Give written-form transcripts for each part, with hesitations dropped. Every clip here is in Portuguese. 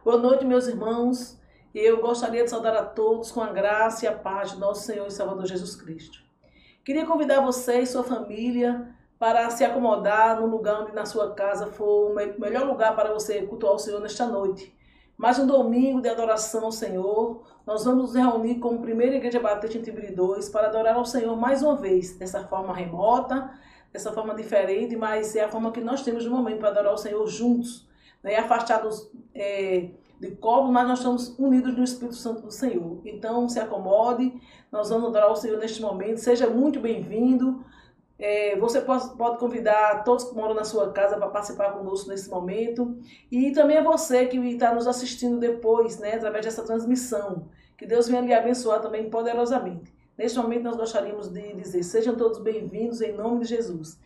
Boa noite, meus irmãos. Eu gostaria de saudar a todos com a graça e a paz de nosso Senhor e Salvador Jesus Cristo. Queria convidar você e sua família para se acomodar no lugar onde na sua casa for o melhor lugar para você cultuar o Senhor nesta noite. Mais um domingo de adoração ao Senhor. Nós vamos nos reunir como Primeira Igreja Batista em Tibiri 2 para adorar ao Senhor mais uma vez, dessa forma remota, dessa forma diferente, mas é a forma que nós temos no momento para adorar o Senhor juntos, né? Afastados de corpos, mas nós estamos unidos no Espírito Santo do Senhor. Então, se acomode, nós vamos adorar o Senhor neste momento. Seja muito bem-vindo. Você pode convidar todos que moram na sua casa para participar conosco nesse momento. E também é você que está nos assistindo depois, né, através dessa transmissão. Que Deus venha lhe abençoar também poderosamente. Neste momento nós gostaríamos de dizer, sejam todos bem-vindos em nome de Jesus.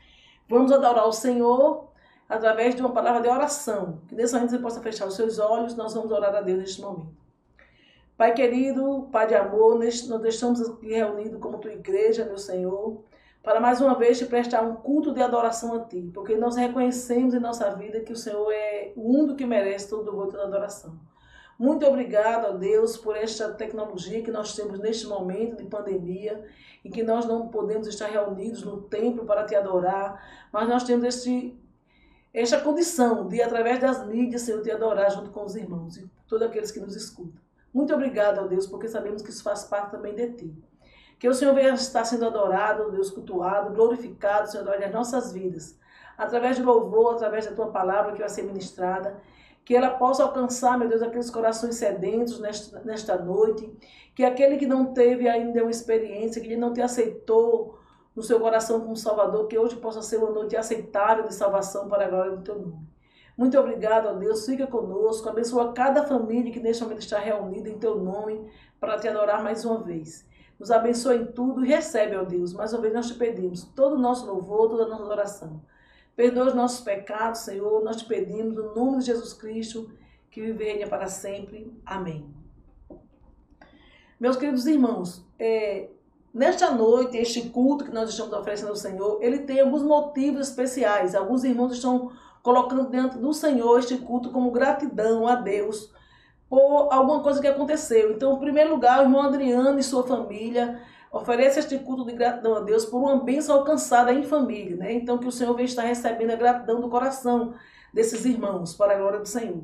Vamos adorar o Senhor através de uma palavra de oração. Que nesse momento você possa fechar os seus olhos, nós vamos orar a Deus neste momento. Pai querido, Pai de amor, nós estamos aqui reunidos como tua igreja, meu Senhor, para mais uma vez te prestar um culto de adoração a Ti, porque nós reconhecemos em nossa vida que o Senhor é o único que merece todo o voto da adoração. Muito obrigado a Deus por esta tecnologia que nós temos neste momento de pandemia, em que nós não podemos estar reunidos no templo para Te adorar, mas nós temos esta condição de, através das mídias, Senhor, Te adorar junto com os irmãos e todos aqueles que nos escutam. Muito obrigado a Deus, porque sabemos que isso faz parte também de Ti. Que o Senhor venha estar sendo adorado, Deus, cultuado, glorificado, Senhor, através das nossas vidas. Através do louvor, através da Tua palavra que vai ser ministrada. Que ela possa alcançar, meu Deus, aqueles corações sedentos nesta noite. Que aquele que não teve ainda uma experiência, que ele não te aceitou no seu coração como Salvador, que hoje possa ser uma noite aceitável de salvação para a glória do Teu nome. Muito obrigado, ó Deus. Fica conosco. Abençoa cada família que neste momento está reunida em Teu nome para Te adorar mais uma vez. Nos abençoa em tudo e recebe, ó Deus. Mais uma vez nós te pedimos todo o nosso louvor, toda a nossa adoração. Perdoa os nossos pecados, Senhor. Nós te pedimos no nome de Jesus Cristo, que vive e reina para sempre. Amém. Meus queridos irmãos, nesta noite, este culto que nós estamos oferecendo ao Senhor, ele tem alguns motivos especiais. Alguns irmãos estão colocando diante do Senhor este culto como gratidão a Deus por alguma coisa que aconteceu. Então, em primeiro lugar, o irmão Adriano e sua família oferece este culto de gratidão a Deus por uma bênção alcançada em família, né? Então, que o Senhor venha estar recebendo a gratidão do coração desses irmãos, para a glória do Senhor.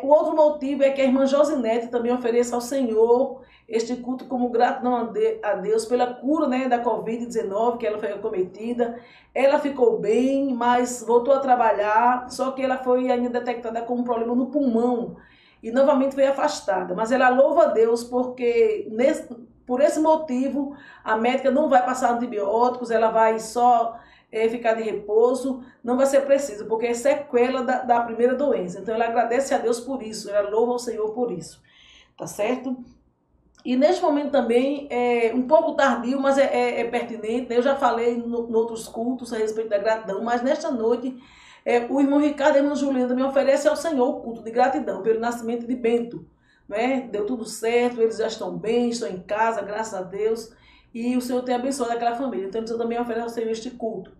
O outro motivo é que a irmã Josinete também ofereça ao Senhor este culto como gratidão a Deus pela cura, né, da Covid-19, que ela foi acometida. Ela ficou bem, mas voltou a trabalhar, só que ela foi ainda detectada com um problema no pulmão e novamente foi afastada. Mas ela louva a Deus porque por esse motivo a médica não vai passar antibióticos, ela vai só ficar de repouso, não vai ser preciso, porque é sequela da primeira doença. Então ela agradece a Deus por isso, ela louva ao Senhor por isso, tá certo? E neste momento também, um pouco tardio, mas é pertinente, né? Eu já falei em outros cultos a respeito da gratidão, mas nesta noite o irmão Ricardo e a irmã Juliana também oferecem ao Senhor o culto de gratidão pelo nascimento de Bento, né? Deu tudo certo, eles já estão bem, estão em casa, graças a Deus, e o Senhor tem abençoado aquela família. Então eles também oferecem ao Senhor este culto,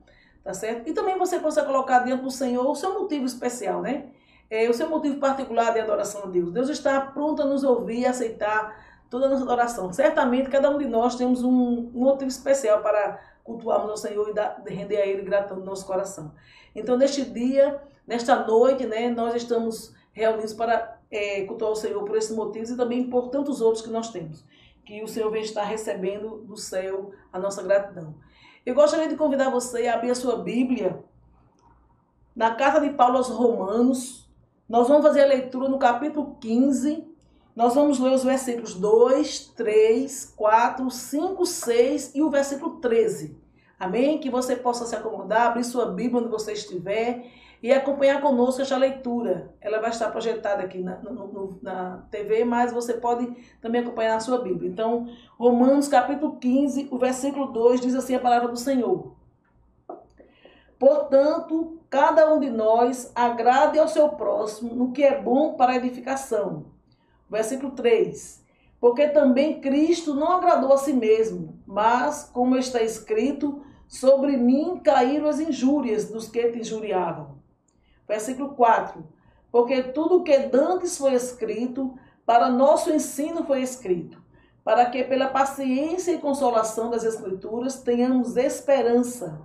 tá certo? E também você possa colocar diante do Senhor o seu motivo especial, né? O seu motivo particular de adoração a Deus. Deus está pronto a nos ouvir e aceitar toda a nossa adoração. Certamente cada um de nós temos um motivo especial para cultuarmos ao Senhor e render a Ele gratidão no nosso coração. Então neste dia, nesta noite, né, nós estamos reunidos para cultuar o Senhor por esses motivos e também por tantos outros que nós temos. Que o Senhor venha estar recebendo do céu a nossa gratidão. Eu gostaria de convidar você a abrir a sua Bíblia na carta de Paulo aos Romanos. Nós vamos fazer a leitura no capítulo 15. Nós vamos ler os versículos 2, 3, 4, 5, 6 e o versículo 13. Amém? Que você possa se acomodar, abrir sua Bíblia onde você estiver e acompanhar conosco esta leitura. Ela vai estar projetada aqui na TV, mas você pode também acompanhar na sua Bíblia. Então, Romanos capítulo 15, o versículo 2 diz assim a palavra do Senhor. Portanto, cada um de nós agrade ao seu próximo no que é bom para a edificação. Versículo 3. Porque também Cristo não agradou a si mesmo, mas, como está escrito, sobre mim caíram as injúrias dos que te injuriavam. Versículo 4. porque tudo que dantes foi escrito, para nosso ensino foi escrito, para que pela paciência e consolação das Escrituras tenhamos esperança.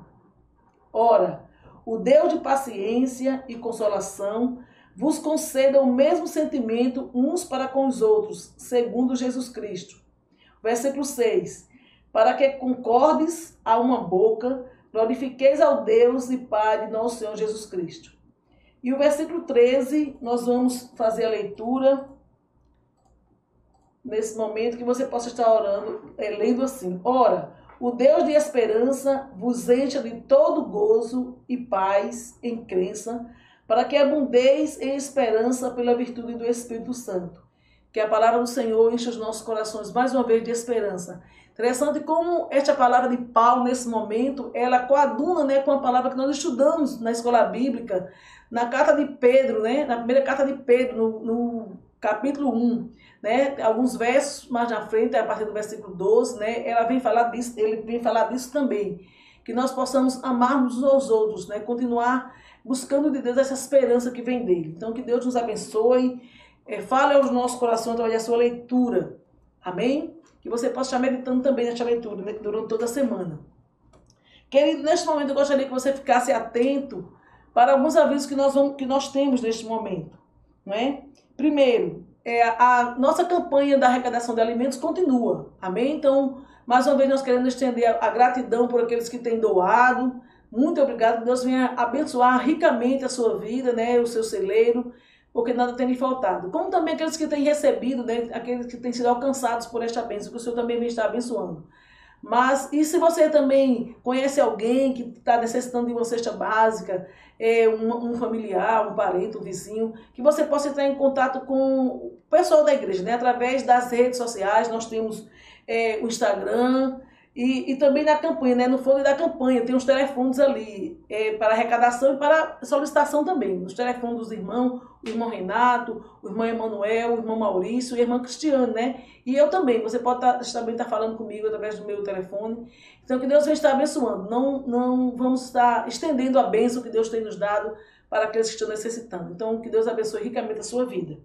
Ora, o Deus de paciência e consolação vos conceda o mesmo sentimento uns para com os outros, segundo Jesus Cristo. Versículo 6. Para que concordes a uma boca, glorifiqueis ao Deus e Pai de nosso Senhor Jesus Cristo. E o versículo 13, nós vamos fazer a leitura nesse momento, que você possa estar orando, lendo assim. Ora, o Deus de esperança vos encha de todo gozo e paz em crença, para que abundeis em esperança pela virtude do Espírito Santo. Que a palavra do Senhor enche os nossos corações mais uma vez de esperança. Interessante como esta palavra de Paulo, nesse momento, ela coaduna, né, com a palavra que nós estudamos na escola bíblica, na carta de Pedro, né, na primeira carta de Pedro, no capítulo 1, né, alguns versos mais na frente, a partir do versículo 12, né, ele vem falar disso também, que nós possamos amarmos uns aos outros, né, continuar buscando de Deus essa esperança que vem dele. Então, que Deus nos abençoe, fale aos nossos corações através da sua leitura, amém? Que você possa estar meditando também nesta leitura, né, durante toda a semana. Querido, neste momento eu gostaria que você ficasse atento para alguns avisos que nós temos neste momento, não é? Primeiro, a nossa campanha da arrecadação de alimentos continua, amém? Então, mais uma vez nós queremos estender a gratidão por aqueles que têm doado. Muito obrigado, que Deus venha abençoar ricamente a sua vida, né, o seu celeiro, porque nada tem lhe faltado. Como também aqueles que têm recebido, né, aqueles que têm sido alcançados por esta bênção, que o Senhor também vem estar abençoando. Mas, e se você também conhece alguém que está necessitando de uma cesta básica, um familiar, um parente, um vizinho, que você possa entrar em contato com o pessoal da igreja, né? Através das redes sociais, nós temos o Instagram e também na campanha, né? No fundo da campanha, tem os telefones ali para arrecadação e para solicitação também. Os telefones dos irmãos, o irmão Renato, o irmão Emanuel, o irmão Maurício e a irmã Cristiane, né? E eu também, você pode também estar falando comigo através do meu telefone. Então, que Deus venha estar abençoando. Não vamos estar estendendo a bênção que Deus tem nos dado para aqueles que estão necessitando. Então, que Deus abençoe ricamente a sua vida.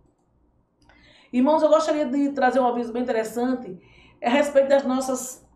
Irmãos, eu gostaria de trazer um aviso bem interessante a respeito das nossas...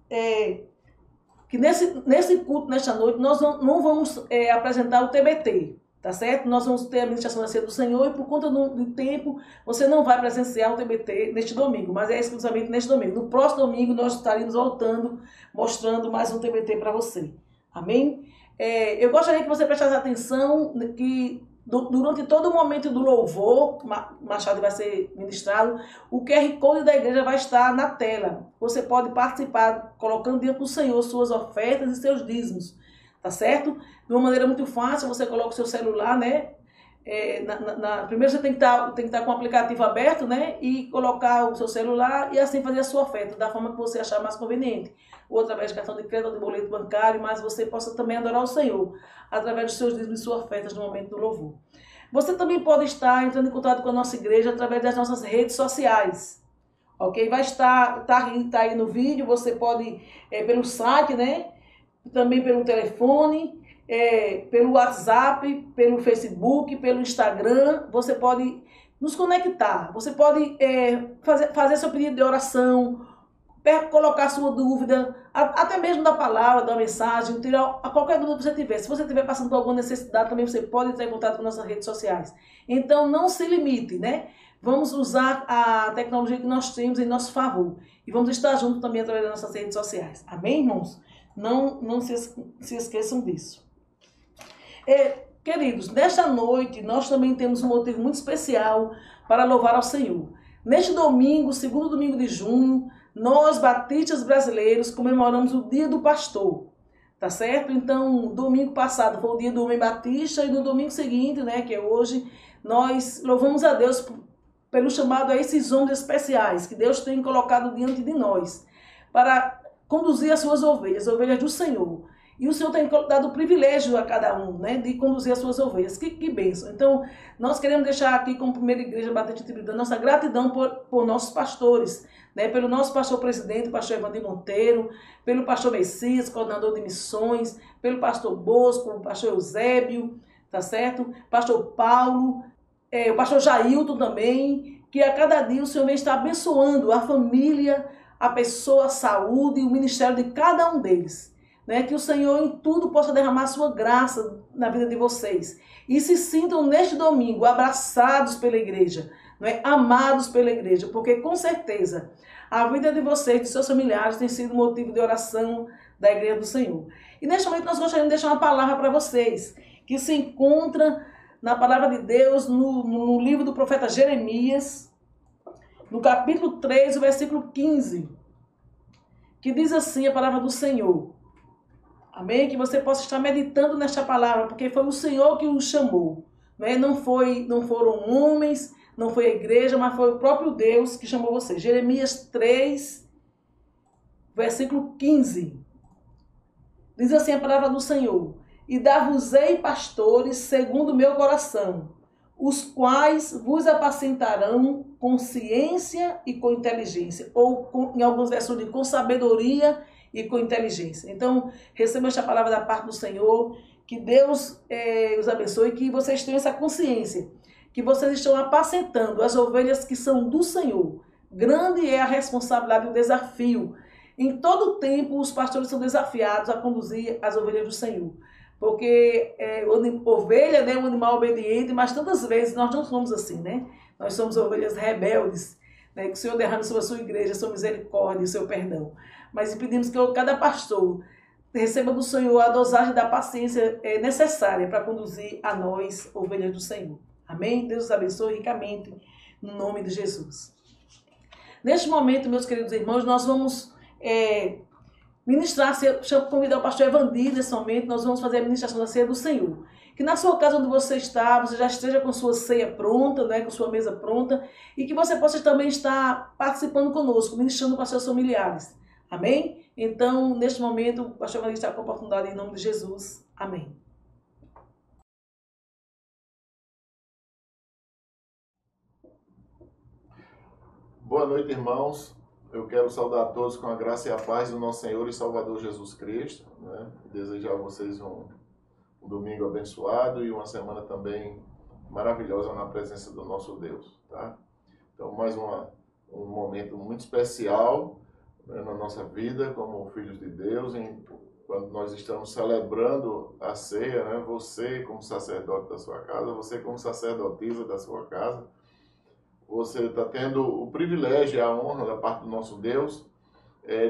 que nesse culto, nesta noite, nós não vamos apresentar o TBT, tá certo? Nós vamos ter a ministração da Ceia do Senhor e por conta do tempo, você não vai presenciar o TBT neste domingo, mas é exclusivamente neste domingo. No próximo domingo, nós estaremos voltando, mostrando mais um TBT para você. Amém? Eu gostaria que você prestasse atenção que durante todo o momento do louvor, Machado vai ser ministrado, o QR Code da igreja vai estar na tela. Você pode participar colocando diante do Senhor suas ofertas e seus dízimos, tá certo? De uma maneira muito fácil, você coloca o seu celular, né? Primeiro você tem que estar com o aplicativo aberto, né? E colocar o seu celular e assim fazer a sua oferta, da forma que você achar mais conveniente. Ou através de cartão de crédito ou de boleto bancário, mas você possa também adorar o Senhor através dos seus dízimos e suas ofertas no momento do louvor. Você também pode estar entrando em contato com a nossa igreja através das nossas redes sociais. Ok? Vai estar aí no vídeo, você pode, pelo site, né? Também pelo telefone, pelo WhatsApp, pelo Facebook, pelo Instagram, você pode nos conectar, você pode fazer seu pedido de oração, colocar sua dúvida, até mesmo da palavra, da mensagem, tirar qualquer dúvida que você tiver. Se você estiver passando por alguma necessidade, também você pode entrar em contato com nossas redes sociais. Então, não se limite, né? Vamos usar a tecnologia que nós temos em nosso favor. E vamos estar juntos também através das nossas redes sociais. Amém, irmãos? Não se esqueçam disso. Queridos, nesta noite nós também temos um motivo muito especial para louvar ao Senhor. Neste domingo, segundo domingo de junho, nós, batistas brasileiros, comemoramos o Dia do Pastor, tá certo? Então, domingo passado foi o Dia do Homem Batista e no domingo seguinte, né, que é hoje, nós louvamos a Deus pelo chamado a esses homens especiais que Deus tem colocado diante de nós para conduzir as suas ovelhas do Senhor. E o Senhor tem dado o privilégio a cada um, né, de conduzir as suas ovelhas. Que bênção. Então, nós queremos deixar aqui, como primeira igreja Batista de Tribuna, nossa gratidão por nossos pastores, né, pelo nosso pastor presidente, o pastor Evandir Monteiro, pelo pastor Messias, coordenador de missões, pelo pastor Bosco, o pastor Eusébio, tá certo? Pastor Paulo, o pastor Jailton também, que a cada dia o Senhor vem estar abençoando a família, a pessoa, a saúde e o ministério de cada um deles. Né? Que o Senhor em tudo possa derramar a sua graça na vida de vocês. E se sintam neste domingo abraçados pela igreja, né? Amados pela igreja, porque com certeza a vida de vocês, de seus familiares, tem sido motivo de oração da igreja do Senhor. E neste momento nós gostaríamos de deixar uma palavra para vocês, que se encontra na palavra de Deus, no livro do profeta Jeremias, no capítulo 3, o versículo 15, que diz assim a palavra do Senhor. Amém? Que você possa estar meditando nesta palavra, porque foi o Senhor que o chamou. Né? Não foram homens, não foi a igreja, mas foi o próprio Deus que chamou você. Jeremias 3, versículo 15. Diz assim a palavra do Senhor: e dar-vos-ei pastores segundo o meu coração, os quais vos apacentarão com ciência e com inteligência, ou em algumas versões com sabedoria e com inteligência. Então, receba esta palavra da parte do Senhor, que Deus os abençoe, que vocês tenham essa consciência, que vocês estão apacentando as ovelhas que são do Senhor. Grande é a responsabilidade e o desafio. Em todo tempo, os pastores são desafiados a conduzir as ovelhas do Senhor. Porque ovelha é um animal obediente, mas tantas vezes nós não somos assim, né? Nós somos ovelhas rebeldes, né? Que o Senhor derrame sobre a sua igreja, a sua misericórdia e o seu perdão. Mas pedimos que cada pastor receba do Senhor a dosagem da paciência necessária para conduzir a nós, ovelhas do Senhor. Amém? Deus os abençoe ricamente, no nome de Jesus. Neste momento, meus queridos irmãos, nós vamos ministrar, convidar o pastor Evandir nesse momento, nós vamos fazer a ministração da ceia do Senhor. Que na sua casa onde você está, você já esteja com sua ceia pronta, né, com sua mesa pronta, e que você possa também estar participando conosco, ministrando para seus familiares. Amém? Então, neste momento, o pastor Evandir está com a oportunidade em nome de Jesus. Amém. Boa noite, irmãos. Eu quero saudar a todos com a graça e a paz do nosso Senhor e Salvador Jesus Cristo. Né? Desejar a vocês um domingo abençoado e uma semana também maravilhosa na presença do nosso Deus. Tá? Então, mais um momento muito especial, né, na nossa vida como filhos de Deus, quando nós estamos celebrando a ceia, né? Você como sacerdote da sua casa, você como sacerdotisa da sua casa, você está tendo o privilégio e a honra da parte do nosso Deus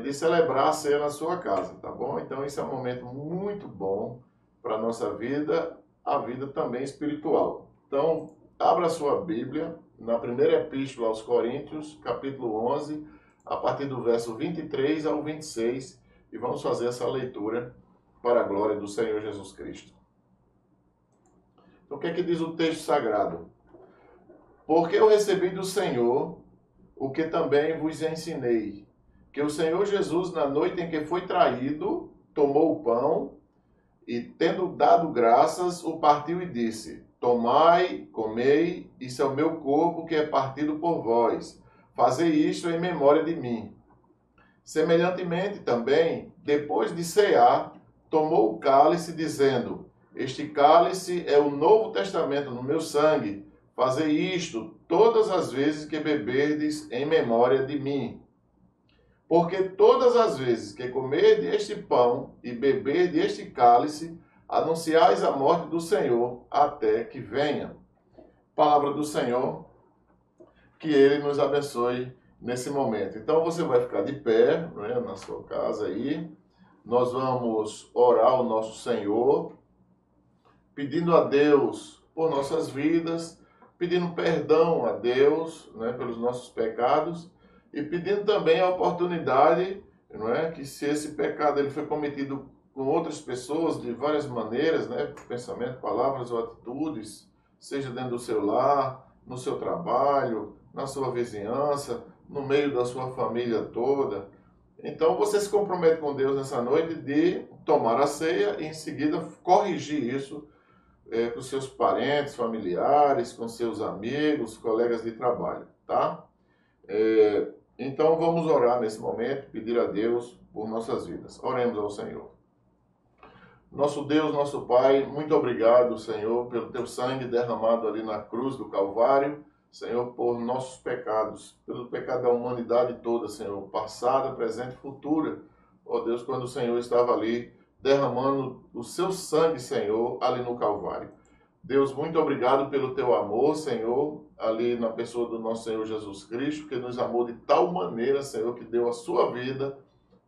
de celebrar a ceia na sua casa, tá bom? Então, esse é um momento muito bom para a nossa vida, a vida também espiritual. Então, abra a sua Bíblia na primeira epístola aos Coríntios, capítulo 11, a partir do verso 23 ao 26, e vamos fazer essa leitura para a glória do Senhor Jesus Cristo. Então, o que é que diz o texto sagrado? Porque eu recebi do Senhor o que também vos ensinei, que o Senhor Jesus, na noite em que foi traído, tomou o pão e, tendo dado graças, o partiu e disse: tomai, comei, isso é o meu corpo que é partido por vós. Fazei isto em memória de mim. Semelhantemente também, depois de cear, tomou o cálice, dizendo: este cálice é o novo testamento no meu sangue. Fazei isto todas as vezes que beberdes em memória de mim. Porque todas as vezes que comerdes este pão e beberdes este cálice, anunciais a morte do Senhor até que venha. Palavra do Senhor, que Ele nos abençoe nesse momento. Então você vai ficar de pé, né, na sua casa aí. Nós vamos orar ao nosso Senhor, pedindo a Deus por nossas vidas, pedindo perdão a Deus, né, pelos nossos pecados e pedindo também a oportunidade, não é, que se esse pecado ele foi cometido com outras pessoas de várias maneiras, né, pensamento, palavras ou atitudes, seja dentro do seu lar, no seu trabalho, na sua vizinhança, no meio da sua família toda. Então você se compromete com Deus nessa noite de tomar a ceia e em seguida corrigir isso com seus parentes, familiares, com seus amigos, colegas de trabalho, tá? Então vamos orar nesse momento, pedir a Deus por nossas vidas. Oremos ao Senhor. Nosso Deus, nosso Pai, muito obrigado, Senhor, pelo teu sangue derramado ali na cruz do Calvário, Senhor, por nossos pecados, pelo pecado da humanidade toda, Senhor, passada, presente e futura. Ó Deus, quando o Senhor estava ali derramando o seu sangue, Senhor, ali no Calvário. Deus, muito obrigado pelo teu amor, Senhor, ali na pessoa do nosso Senhor Jesus Cristo, que nos amou de tal maneira, Senhor, que deu a sua vida,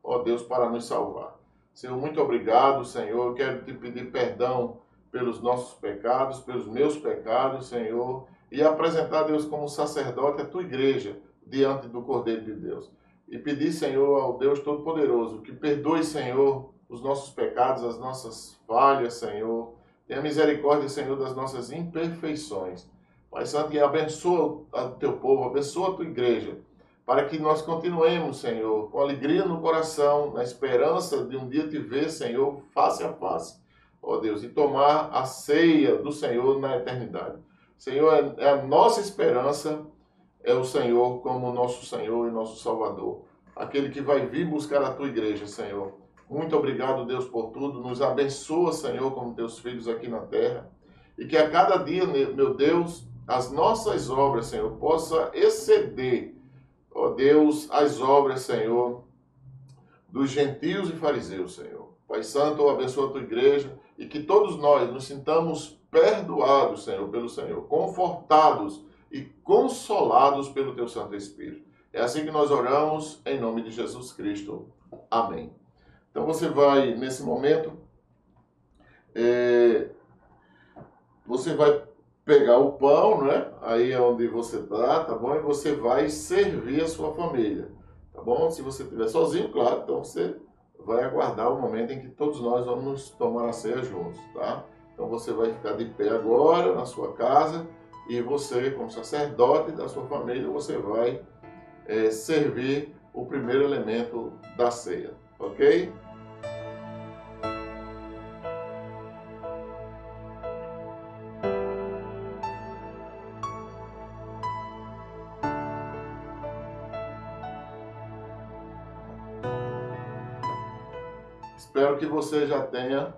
ó Deus, para nos salvar. Senhor, muito obrigado, Senhor. Eu quero te pedir perdão pelos nossos pecados, pelos meus pecados, Senhor, e apresentar, Deus, como sacerdote a tua igreja diante do Cordeiro de Deus. E pedir, Senhor, ao Deus Todo-Poderoso, que perdoe, Senhor, os nossos pecados, as nossas falhas, Senhor. Tenha misericórdia, Senhor, das nossas imperfeições. Pai Santo, e abençoa o teu povo, abençoa a tua igreja, para que nós continuemos, Senhor, com alegria no coração, na esperança de um dia te ver, Senhor, face a face, ó Deus, e tomar a ceia do Senhor na eternidade. Senhor, é a nossa esperança, é o Senhor como nosso Senhor e nosso Salvador, aquele que vai vir buscar a tua igreja, Senhor. Muito obrigado, Deus, por tudo. Nos abençoa, Senhor, como teus filhos aqui na terra, e que a cada dia, meu Deus, as nossas obras, Senhor, possa exceder, ó Deus, as obras, Senhor, dos gentios e fariseus, Senhor. Pai Santo, abençoa a tua igreja e que todos nós nos sintamos perdoados, Senhor, pelo Senhor, confortados e consolados pelo teu Santo Espírito. É assim que nós oramos, em nome de Jesus Cristo. Amém. Então você vai, nesse momento, você vai pegar o pão, né? Aí é onde você tá bom? E você vai servir a sua família, tá bom? Se você estiver sozinho, claro, então você vai aguardar o momento em que todos nós vamos tomar a ceia juntos, tá? Então você vai ficar de pé agora na sua casa e você, como sacerdote da sua família, você vai servir o primeiro elemento da ceia, ok? Espero que você já tenha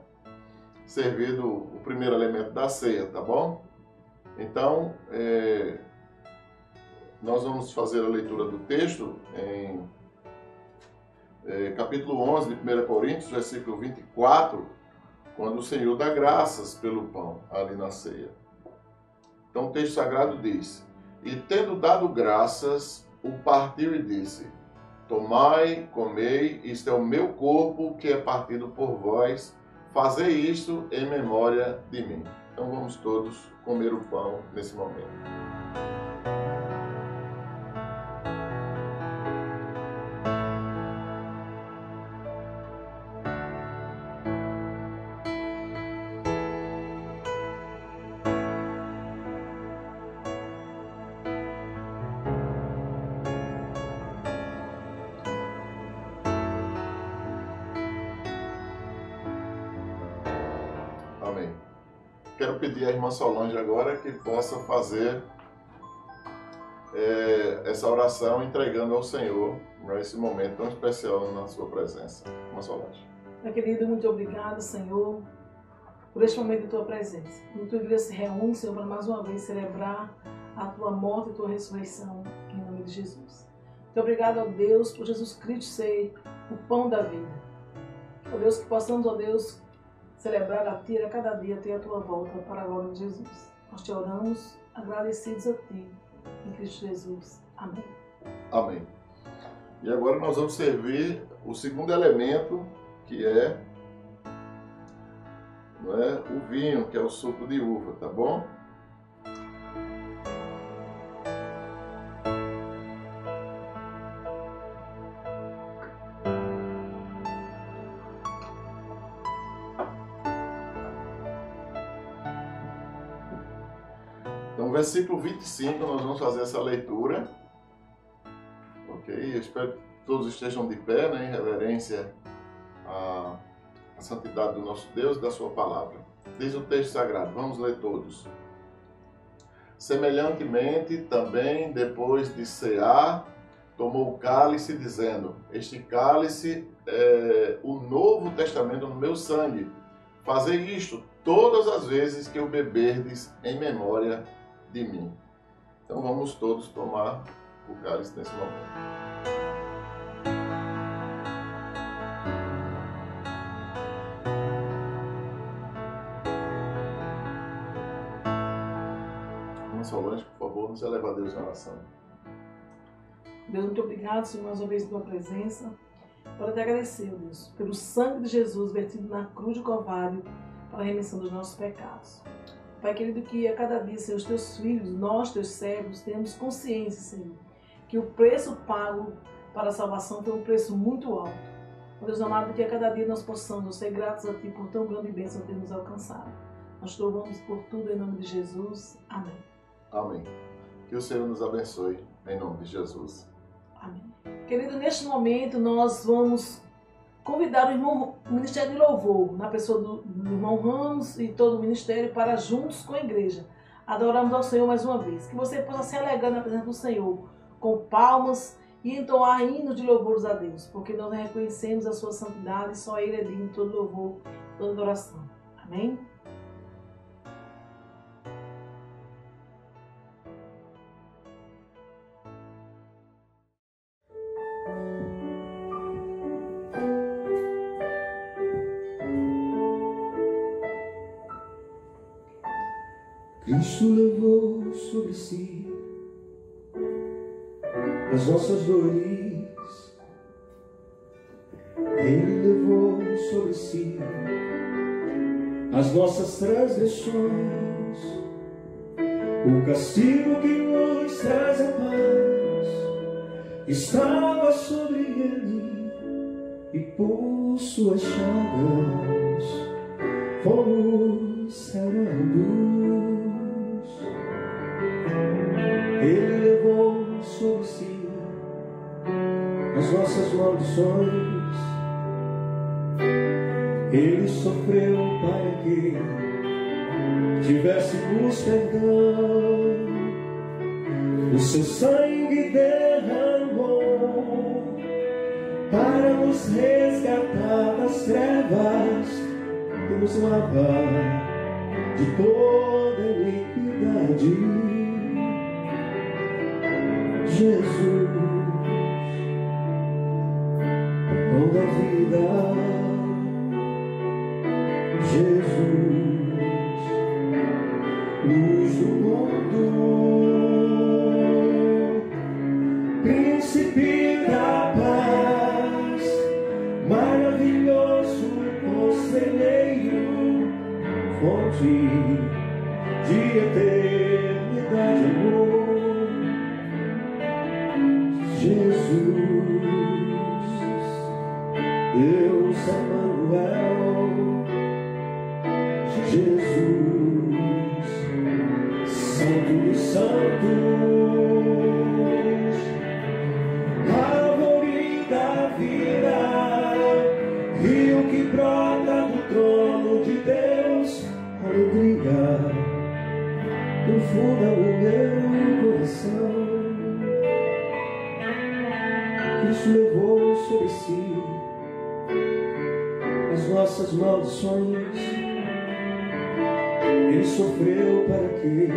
servido o primeiro elemento da ceia, tá bom? Então, nós vamos fazer a leitura do texto em capítulo 11 de 1 Coríntios, versículo 24, quando o Senhor dá graças pelo pão ali na ceia. Então o texto sagrado diz: E tendo dado graças, o partiu e disse: Tomai, comei, isto é o meu corpo que é partido por vós, fazei isto em memória de mim. Então vamos todos comer o pão nesse momento. Amém. Quero pedir à irmã Solange agora que possa fazer essa oração entregando ao Senhor nesse momento tão especial na sua presença. Irmã Solange. Meu querido, muito obrigado, Senhor, por este momento de tua presença. A tua igreja se reúne, Senhor, para mais uma vez celebrar a tua morte e a tua ressurreição, em nome de Jesus. Muito obrigado, ó Deus, por Jesus Cristo ser o pão da vida. Ó Deus, que possamos, ó Deus, celebrar a Ti a cada dia até a Tua volta, para a glória de Jesus. Nós te oramos, agradecidos a Ti, em Cristo Jesus. Amém. Amém. E agora nós vamos servir o segundo elemento, que é, o vinho, que é o suco de uva, tá bom? Então, versículo 25, nós vamos fazer essa leitura. Ok? Eu espero que todos estejam de pé, né, em reverência à santidade do nosso Deus e da sua palavra. Diz o texto sagrado, vamos ler todos. Semelhantemente, também, depois de cear, tomou o cálice, dizendo: Este cálice é o novo testamento no meu sangue. Fazei isto todas as vezes que o beberdes em memória de mim. Então vamos todos tomar o cálice nesse momento. Solange, por favor, nos eleva a Deus em oração. Deus, muito obrigado, Senhor, mais uma vez pela presença. Para te agradecer, Deus, pelo sangue de Jesus vertido na cruz do Calvário para a remissão dos nossos pecados. Pai querido, que a cada dia, Senhor, os teus filhos, nós, teus servos, tenhamos consciência, Senhor, que o preço pago para a salvação foi um preço muito alto. Deus amado, que a cada dia nós possamos ser gratos a Ti por tão grande bênção ter nos alcançado. Nós te louvamos por tudo em nome de Jesus. Amém. Amém. Que o Senhor nos abençoe, em nome de Jesus. Amém. Querido, neste momento nós vamos convidar o Ministério de Louvor, na pessoa do irmão Ramos e todo o Ministério, para juntos com a igreja adorarmos ao Senhor mais uma vez. Que você possa se alegrar na presença do Senhor, com palmas e entoar hinos de louvores a Deus, porque nós reconhecemos a sua santidade e só Ele é digno de todo louvor, toda adoração. Amém? Cristo levou sobre si as nossas dores, Ele levou sobre si as nossas transgressões, o castigo que nos traz a paz estava sobre Ele, e por suas chagas fomos sarados. Ele levou sobre si as nossas maldições, Ele sofreu para que tivéssemos perdão. O seu sangue derramou para nos resgatar das trevas e nos lavar de toda iniquidade. Jesus, pão da vida, Jesus, luz do mundo, príncipe da paz, maravilhoso conselheiro, fonte de eternidade, amor. Jesus, Deus Emanuel, Jesus, Santo dos Santos, árvore da vida, rio que brota do trono de Deus, alegria profunda no meu coração. Cristo levou sobre si as nossas maldições, Ele sofreu para que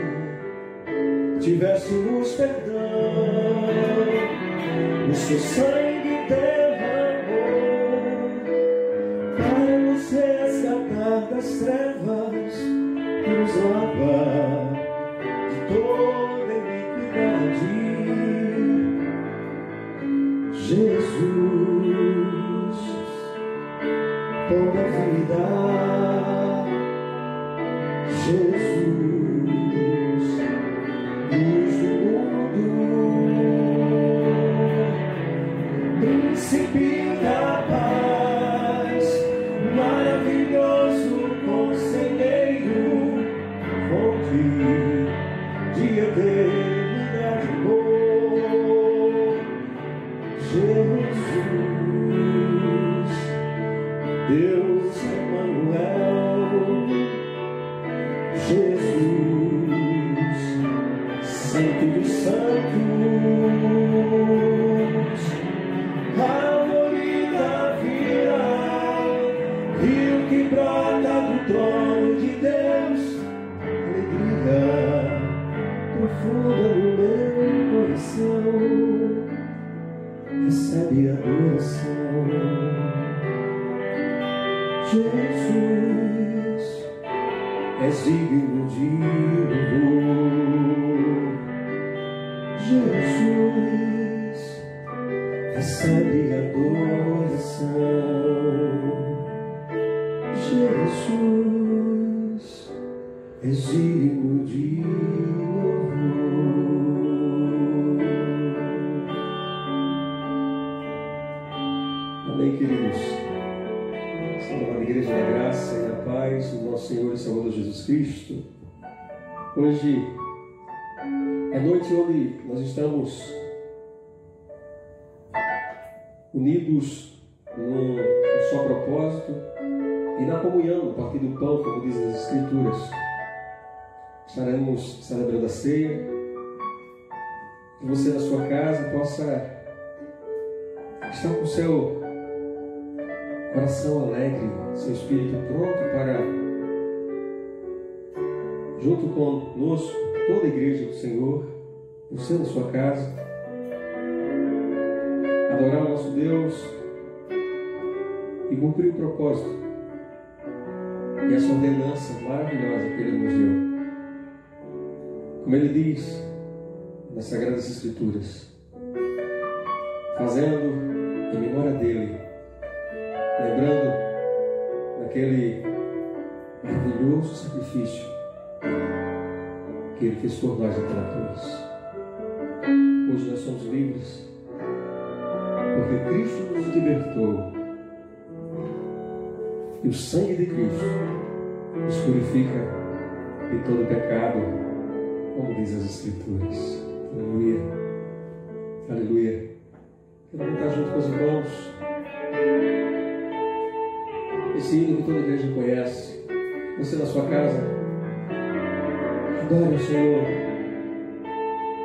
tivéssemos perdão. O seu sangue derramou para nos resgatar das trevas e nos lavar de toda iniquidade. Jesus, pão da vida, Jesus, luz do mundo, príncipe da paz, maravilhoso conselheiro, fonte de eternidade, amor. Jesus, Deus Emanuel, Jesus, Santo dos Santos, árvore da vida, rio que brota do és digno de louvor. Jesus, recebe adoração. Jesus, és digno de louvor. Amém, queridos. Salve a Igreja da Graça e da Paz do nosso Senhor e Salvador Jesus Cristo. Hoje é noite onde nós estamos unidos num só propósito e na comunhão, a partir do pão, como dizem as Escrituras. Estaremos celebrando a ceia. Que você na sua casa possa estar com o seu coração alegre, seu espírito pronto para, junto conosco, toda a igreja do Senhor, você na sua casa, adorar o nosso Deus e cumprir o propósito e essa ordenança maravilhosa que Ele nos deu. Como Ele diz nas Sagradas Escrituras, fazendo em memória dEle, lembrando daquele maravilhoso sacrifício que Ele fez por nós naquela cruz. Hoje nós somos livres, porque Cristo nos libertou e o sangue de Cristo nos purifica de todo pecado, como diz as Escrituras. Aleluia, aleluia. Quero cantar junto com os irmãos esse hino que toda a igreja conhece. Você na sua casa, adore o Senhor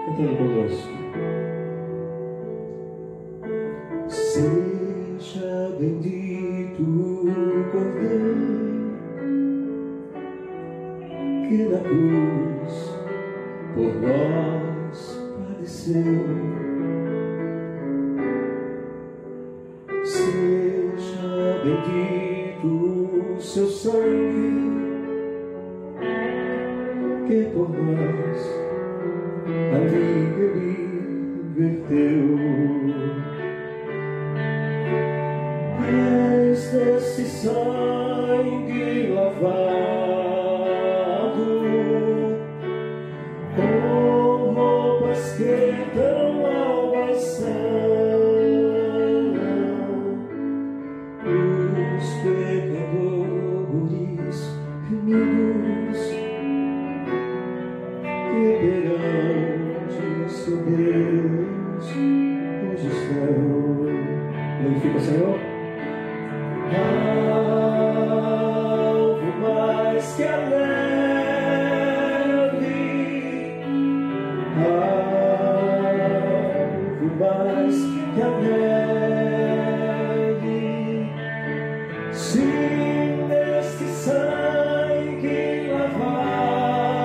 cantando conosco. Seja bendito o Cordeiro que na cruz por nós padeceu. Seja bendito o seu sangue que por nós ali Ele verteu. És desse sangue lavado, com roupas que tão alvas são, os pecadores remidos que perante seu Deus hoje estão. Glorifica o Senhor. Algo mais que a neve, algo mais que a neve, se neste sangue lavado,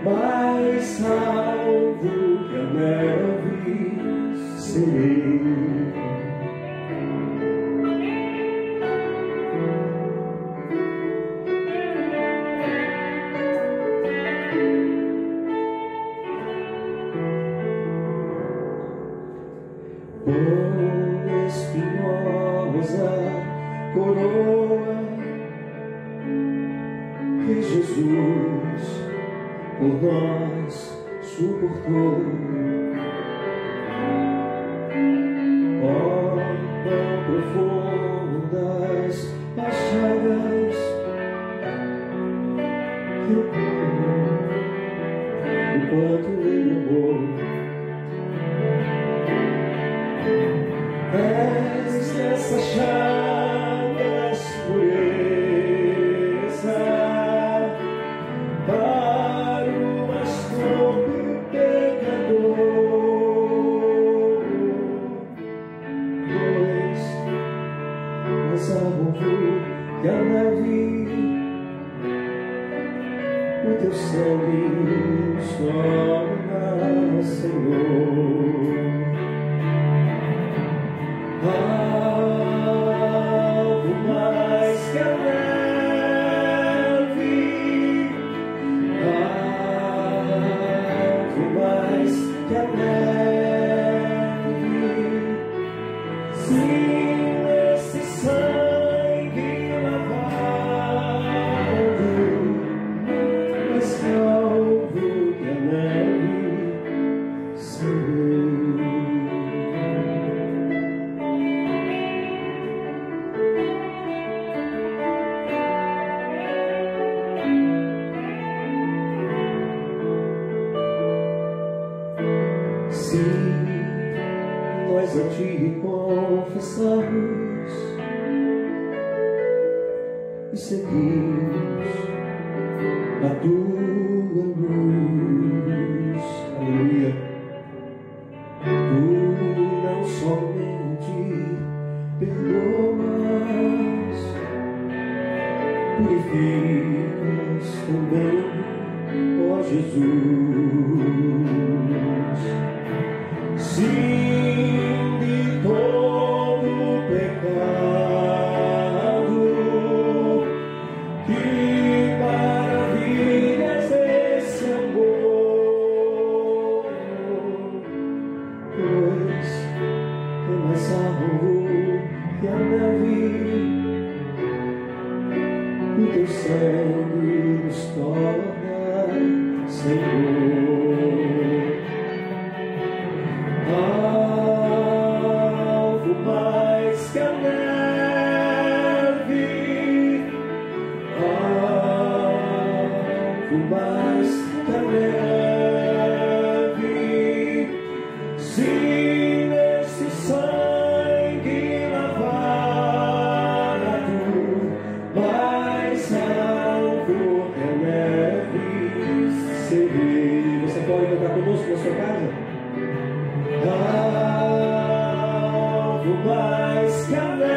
mais salvo que a neve serei. Espinhosa coroa que Jesus por nós suportou. Ó, tão profundas as chagas que o quanto Ele amou. És dessas chagas pureza para o mais nobre pecador, pois mais salvo que a neve, o teu sangue nos torna, Senhor. Algo mais que a Assim nós a Ti confessamos e seguimos a Tua luz. Aleluia. Tu não somente perdoas, purificas também, ó Jesus. Sim, de todo pecado, que maravilhas esse amor, pois é mais salvo que a neve, o Teu sangue nos torna, Senhor. Algo mais que a neve, algo mais que a neve, sim, nesse sangue lavado, mais algo que a neve. Você pode cantar conosco na sua casa? Algo mais que a neve,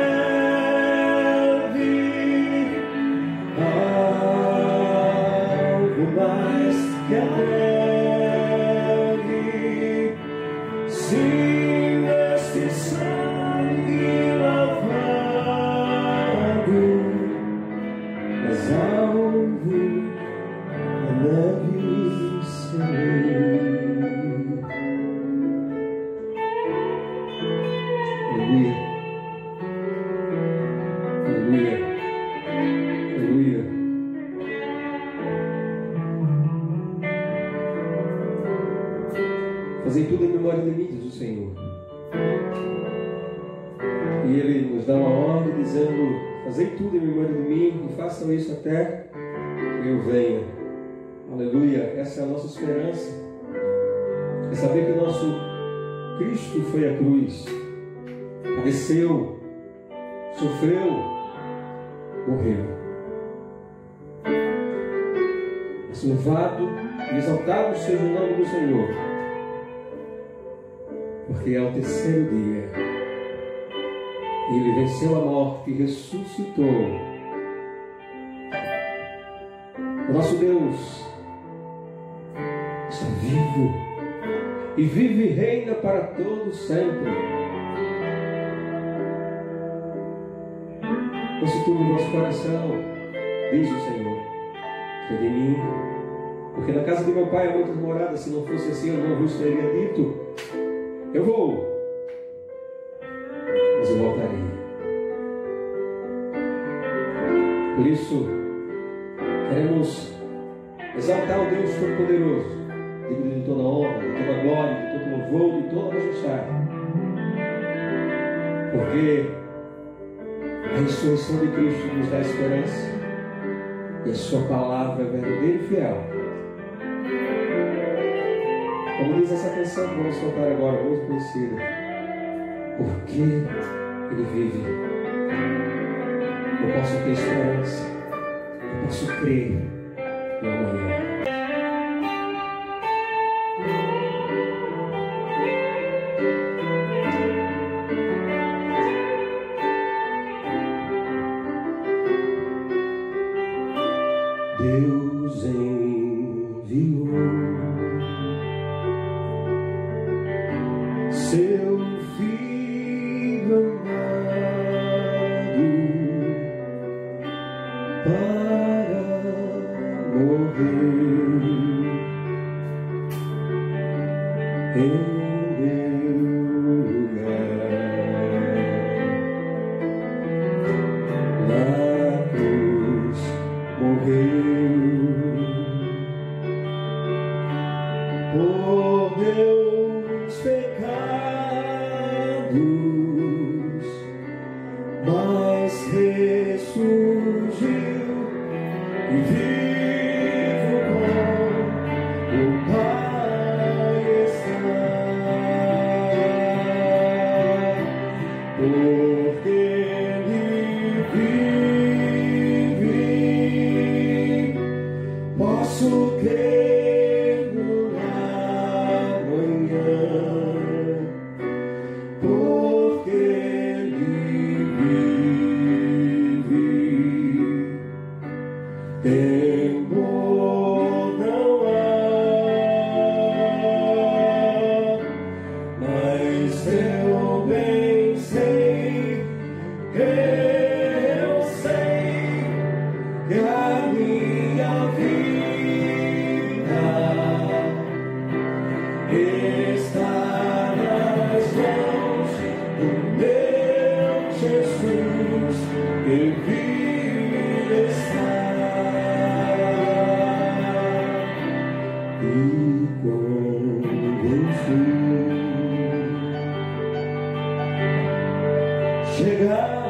algo mais que a neve, sim, neste sangue lavado, mas algo a neve serei. Aleluia, aleluia, aleluia. Fazei tudo em memória de mim, diz o Senhor. E Ele nos dá uma ordem dizendo: fazei tudo em memória de mim e façam isso até que eu venha. Aleluia, essa é a nossa esperança. É saber que o nosso Cristo foi à cruz, padeceu, sofreu, morreu. Mas louvado e exaltado seja o nome do Senhor, porque ao terceiro dia Ele venceu a morte e ressuscitou. O nosso Deus está vivo e vive e reina para todos sempre. Constitua o vosso coração, diz o Senhor, que de mim, porque na casa de meu Pai há muitas moradas. Se não fosse assim, eu não vos teria dito: eu vou, mas eu voltarei. Por isso, queremos exaltar o Deus Todo-Poderoso, digno de toda honra, de toda glória, de todo louvor, de toda majestade, porque a ressurreição de Cristo nos dá esperança e a sua palavra é verdadeira e fiel. Como diz essa canção que vamos cantar agora, muito conhecida: porque Ele vive, eu posso ter esperança, eu posso crer no amanhã. Deus enviou seu Filho amado para morrer em meu lugar. Na cruz morreu por meus pecados, mas ressurgiu e vivo com o Pai está. temor não há, mas eu bem sei, eu sei que a minha vida está nas mãos do meu Jesus, que vive está. E quando chegar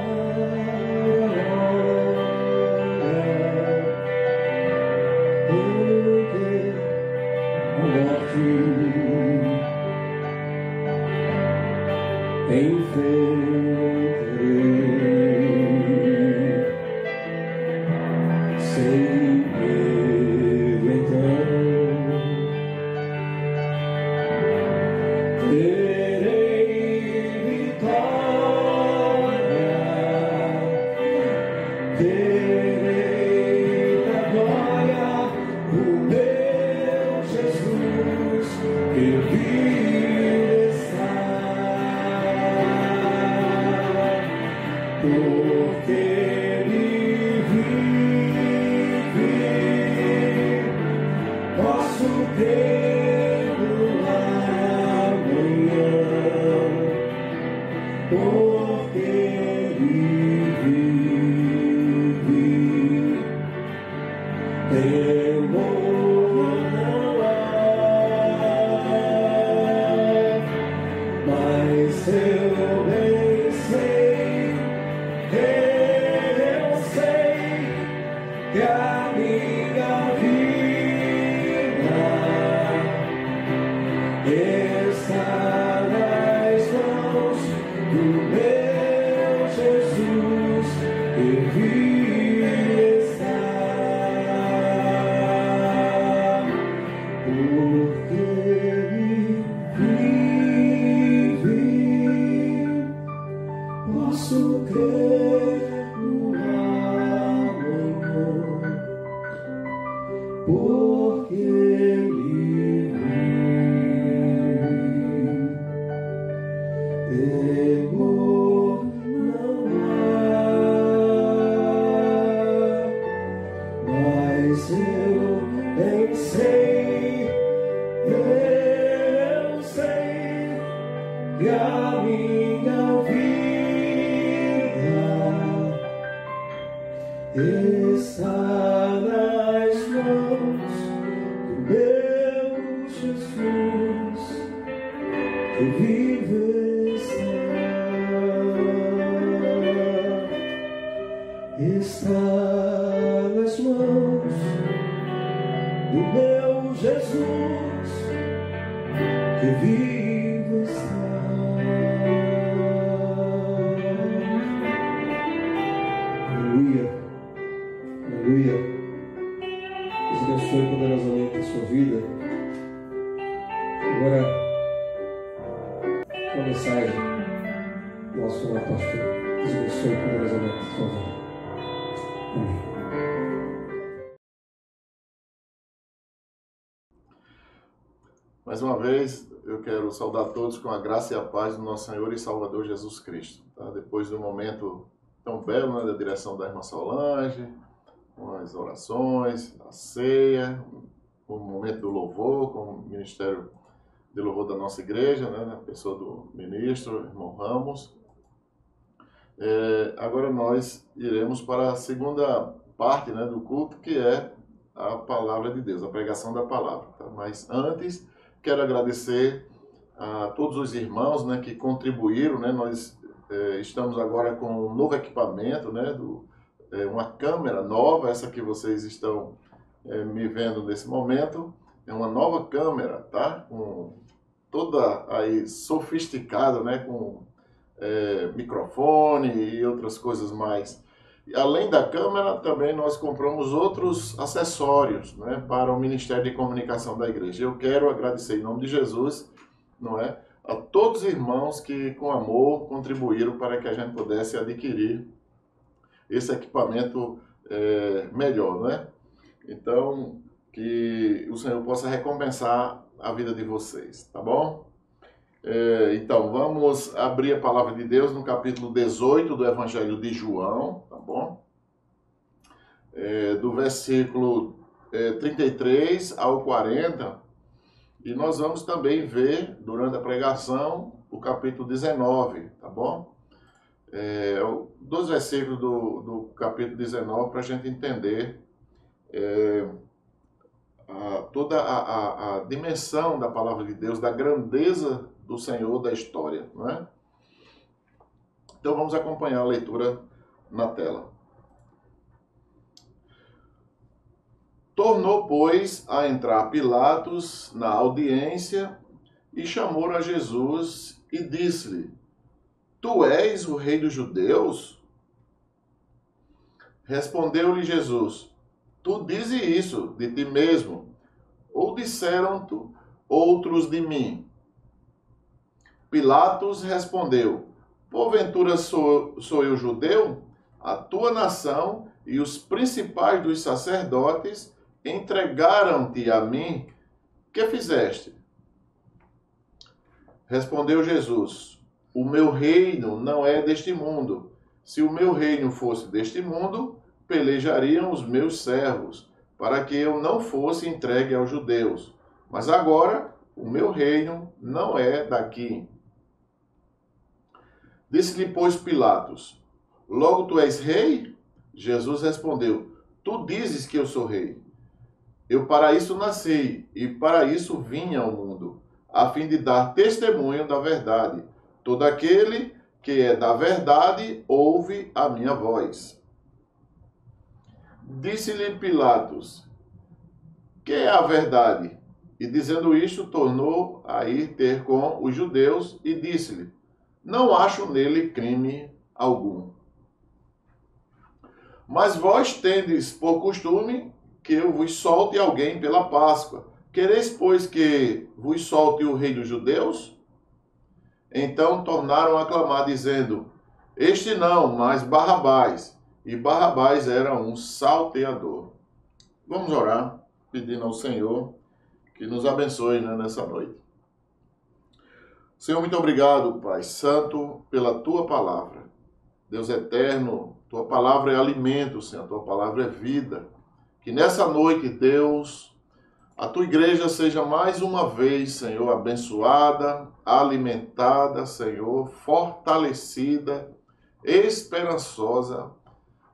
enfrentarei sem medo, então terei vitória, terei na glória o meu Jesus que vive está. Porque Ele vive, posso tê-lo amanhã. Porque Ele vive, temor não há, mas eu bem sei, eu sei que a minha vida está nas mãos do meu Jesus, que vive está. Porque Ele vive, posso crer no amanhã, porque Ele vive, temor não há, mas eu bem sei, eu sei que a minha vida está nas mãos do meu Jesus, que vive está nas mãos do meu Jesus, que vive está. Aleluia, aleluia. Deus abençoe poderosamente a sua vida. Agora, uma mensagem do nosso apóstolo. Deus abençoe poderosamente a sua vida. Amém. Mais uma vez, eu quero saudar todos com a graça e a paz do nosso Senhor e Salvador Jesus Cristo. Tá? Depois do momento tão belo, né, da direção da irmã Solange, com as orações, a ceia, o momento do louvor, com o ministério de louvor da nossa igreja, né, na pessoa do ministro, irmão Ramos. Agora nós iremos para a segunda parte, né, do culto, que é a palavra de Deus, a pregação da palavra. Tá? Mas antes, quero agradecer a todos os irmãos, né, que contribuíram. Né? Nós estamos agora com um novo equipamento, né, uma câmera nova, essa que vocês estão me vendo nesse momento. É uma nova câmera, tá? Com toda aí sofisticada, né, com microfone e outras coisas mais. E, além da câmera, também nós compramos outros acessórios, né, para o Ministério de Comunicação da Igreja. Eu quero agradecer em nome de Jesus, não é, a todos os irmãos que com amor contribuíram para que a gente pudesse adquirir esse equipamento melhor, né? Então, que o Senhor possa recompensar a vida de vocês, tá bom? Então, vamos abrir a palavra de Deus no capítulo 18 do Evangelho de João, tá bom? Do versículo 33 ao 40, e nós vamos também ver, durante a pregação, o capítulo 19, tá bom? Dos versículos do capítulo 19, para a gente entender toda a dimensão da palavra de Deus, da grandeza do Senhor, da história, não é? Então vamos acompanhar a leitura na tela. Tornou, pois, a entrar Pilatos na audiência e chamou a Jesus e disse-lhe: Tu és o rei dos judeus? Respondeu-lhe Jesus: Tu dizes isso de ti mesmo, ou disseram-te outros de mim? Pilatos respondeu: Porventura sou eu judeu? A tua nação e os principais dos sacerdotes entregaram-te a mim. Que fizeste? Respondeu Jesus: O meu reino não é deste mundo. Se o meu reino fosse deste mundo, pelejariam os meus servos, para que eu não fosse entregue aos judeus. Mas agora, o meu reino não é daqui. Disse-lhe, pois, Pilatos: Logo tu és rei? Jesus respondeu: Tu dizes que eu sou rei. Eu para isso nasci, e para isso vim ao mundo, a fim de dar testemunho da verdade. Todo aquele que é da verdade ouve a minha voz. Disse-lhe Pilatos: Que é a verdade? E dizendo isto, tornou a ir ter com os judeus e disse-lhe: Não acho nele crime algum. Mas vós tendes por costume que eu vos solte alguém pela Páscoa. Quereis, pois, que vos solte o rei dos judeus? Então tornaram a clamar, dizendo: Este não, mas Barrabás. E Barrabás era um salteador. Vamos orar, pedindo ao Senhor que nos abençoe, né, nessa noite. Senhor, muito obrigado, Pai Santo, pela Tua palavra. Deus eterno, Tua palavra é alimento, Senhor, Tua palavra é vida. Que nessa noite, Deus, a Tua igreja seja mais uma vez, Senhor, abençoada, alimentada, Senhor, fortalecida, esperançosa,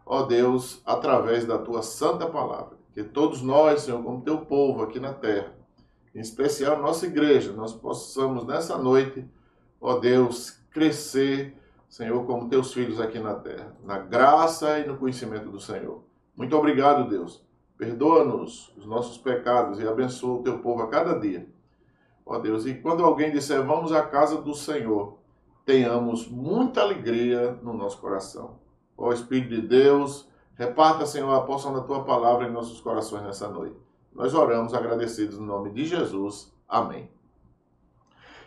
ó Deus, através da Tua santa palavra. Que todos nós, Senhor, como Teu povo aqui na terra, em especial a nossa igreja, nós possamos nessa noite, ó Deus, crescer, Senhor, como Teus filhos aqui na terra, na graça e no conhecimento do Senhor. Muito obrigado, Deus. Perdoa-nos os nossos pecados e abençoa o Teu povo a cada dia. Ó Deus, e quando alguém disser, vamos à casa do Senhor, tenhamos muita alegria no nosso coração. Ó Espírito de Deus, reparta, Senhor, a porção da Tua palavra em nossos corações nessa noite. Nós oramos agradecidos no nome de Jesus. Amém.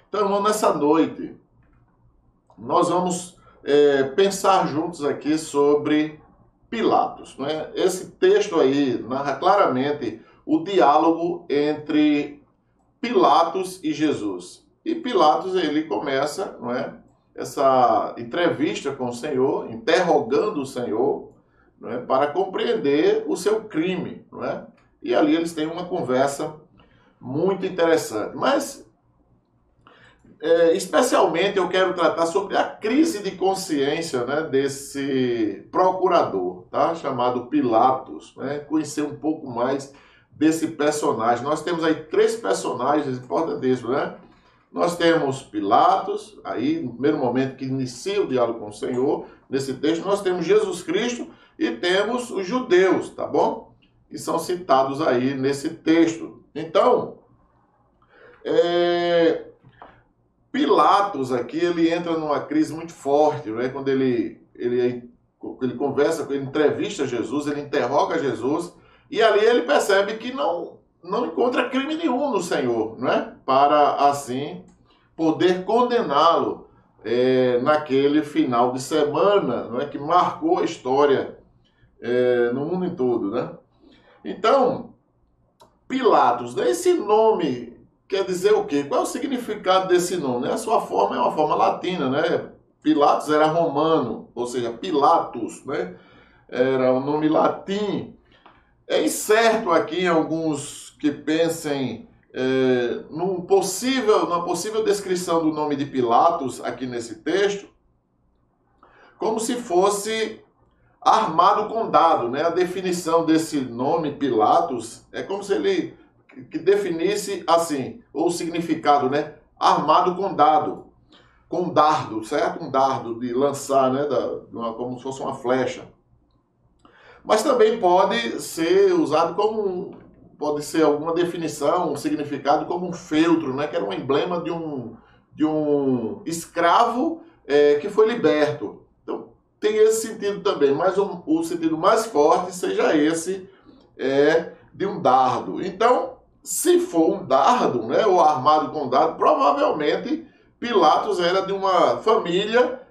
Então, irmão, nessa noite, nós vamos pensar juntos aqui sobre Pilatos, não é? Esse texto aí narra claramente o diálogo entre Pilatos e Jesus. E Pilatos, ele começa, não é, essa entrevista com o Senhor, interrogando o Senhor, não é, para compreender o seu crime, não é? E ali eles têm uma conversa muito interessante. Mas, especialmente, eu quero tratar sobre a crise de consciência, né, desse procurador, tá, chamado Pilatos, né, conhecer um pouco mais desse personagem. Nós temos aí 3 personagens importantíssimos, né? Nós temos Pilatos, aí no primeiro momento que inicia o diálogo com o Senhor, nesse texto, nós temos Jesus Cristo e temos os judeus, tá bom? Que são citados aí nesse texto. Então, Pilatos aqui, ele entra numa crise muito forte, né? Quando ele conversa, ele entrevista Jesus, ele interroga Jesus, e ali ele percebe que não encontra crime nenhum no Senhor, né? Para assim poder condená-lo naquele final de semana, não é? Que marcou a história no mundo em todo, né? Então, Pilatos, né? Esse nome quer dizer o quê? Qual é o significado desse nome? A sua forma é uma forma latina, né? Pilatos era romano, ou seja, Pilatus, né? Era um nome latim. É incerto aqui alguns que pensem numa possível descrição do nome de Pilatos aqui nesse texto, como se fosse armado com dado, né? A definição desse nome Pilatos é como se ele que definisse assim, ou o significado, né? Armado com dado, com dardo, certo? Um dardo de lançar, né? Como se fosse uma flecha. Mas também pode ser usado pode ser alguma definição, um significado como um feltro, né? Que era um emblema de um escravo que foi liberto. Então tem esse sentido também, mas o sentido mais forte seja esse de um dardo. Então, se for um dardo, né, ou armado com dardo, provavelmente Pilatos era de uma família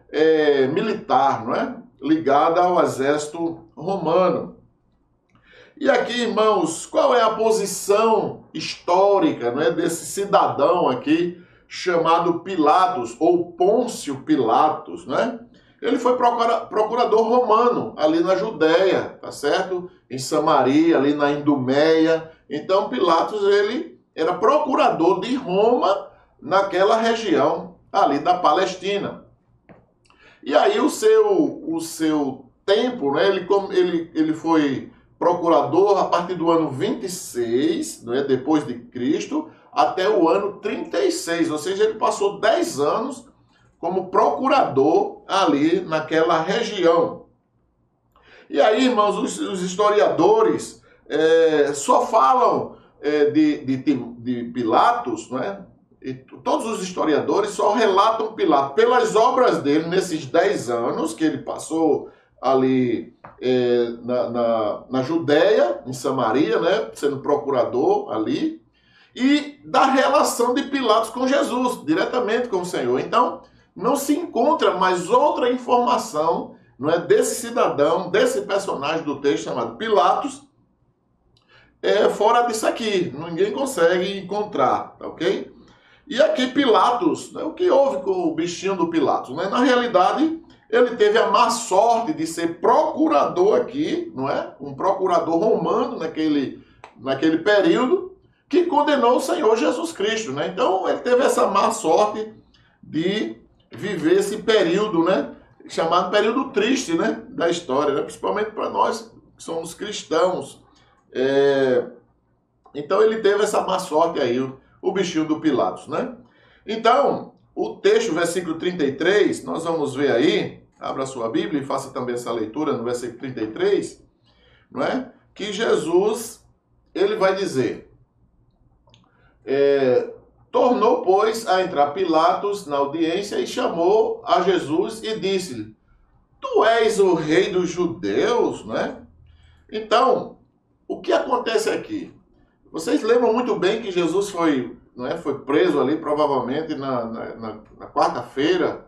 militar, não é? Ligada ao exército romano. E aqui, irmãos, qual é a posição histórica, né, desse cidadão aqui chamado Pilatos, ou Pôncio Pilatos, né? Ele foi procurador romano ali na Judéia, tá certo? Em Samaria, ali na Idumeia. Então, Pilatos, ele era procurador de Roma naquela região ali da Palestina. E aí o seu tempo, né, ele foi procurador a partir do ano 26, né, depois de Cristo, até o ano 36, ou seja, ele passou 10 anos como procurador ali naquela região. E aí, irmãos, os historiadores só falam de Pilatos, né? E todos os historiadores só relatam Pilatos pelas obras dele nesses 10 anos que ele passou ali na Judéia, em Samaria, né, sendo procurador ali, e da relação de Pilatos com Jesus, diretamente com o Senhor. Então, não se encontra mais outra informação, não é, desse cidadão, desse personagem do texto chamado Pilatos, fora disso aqui. Ninguém consegue encontrar, tá ok? E aqui Pilatos, né, o que houve com o bichinho do Pilatos? Né? Na realidade, ele teve a má sorte de ser procurador aqui, não é? Um procurador romano naquele período, que condenou o Senhor Jesus Cristo, né? Então, ele teve essa má sorte de viver esse período, né? Chamado período triste, né? Da história, né? Principalmente para nós que somos cristãos. Então, ele teve essa má sorte aí, o bichinho do Pilatos, né? Então, o texto, versículo 33, nós vamos ver aí, abra a sua Bíblia e faça também essa leitura no versículo 33, não é? Que Jesus, ele vai dizer, tornou, pois, a entrar Pilatos na audiência e chamou a Jesus e disse-lhe, tu és o rei dos judeus, não é? Então, o que acontece aqui? Vocês lembram muito bem que Jesus foi preso ali, provavelmente, na quarta-feira,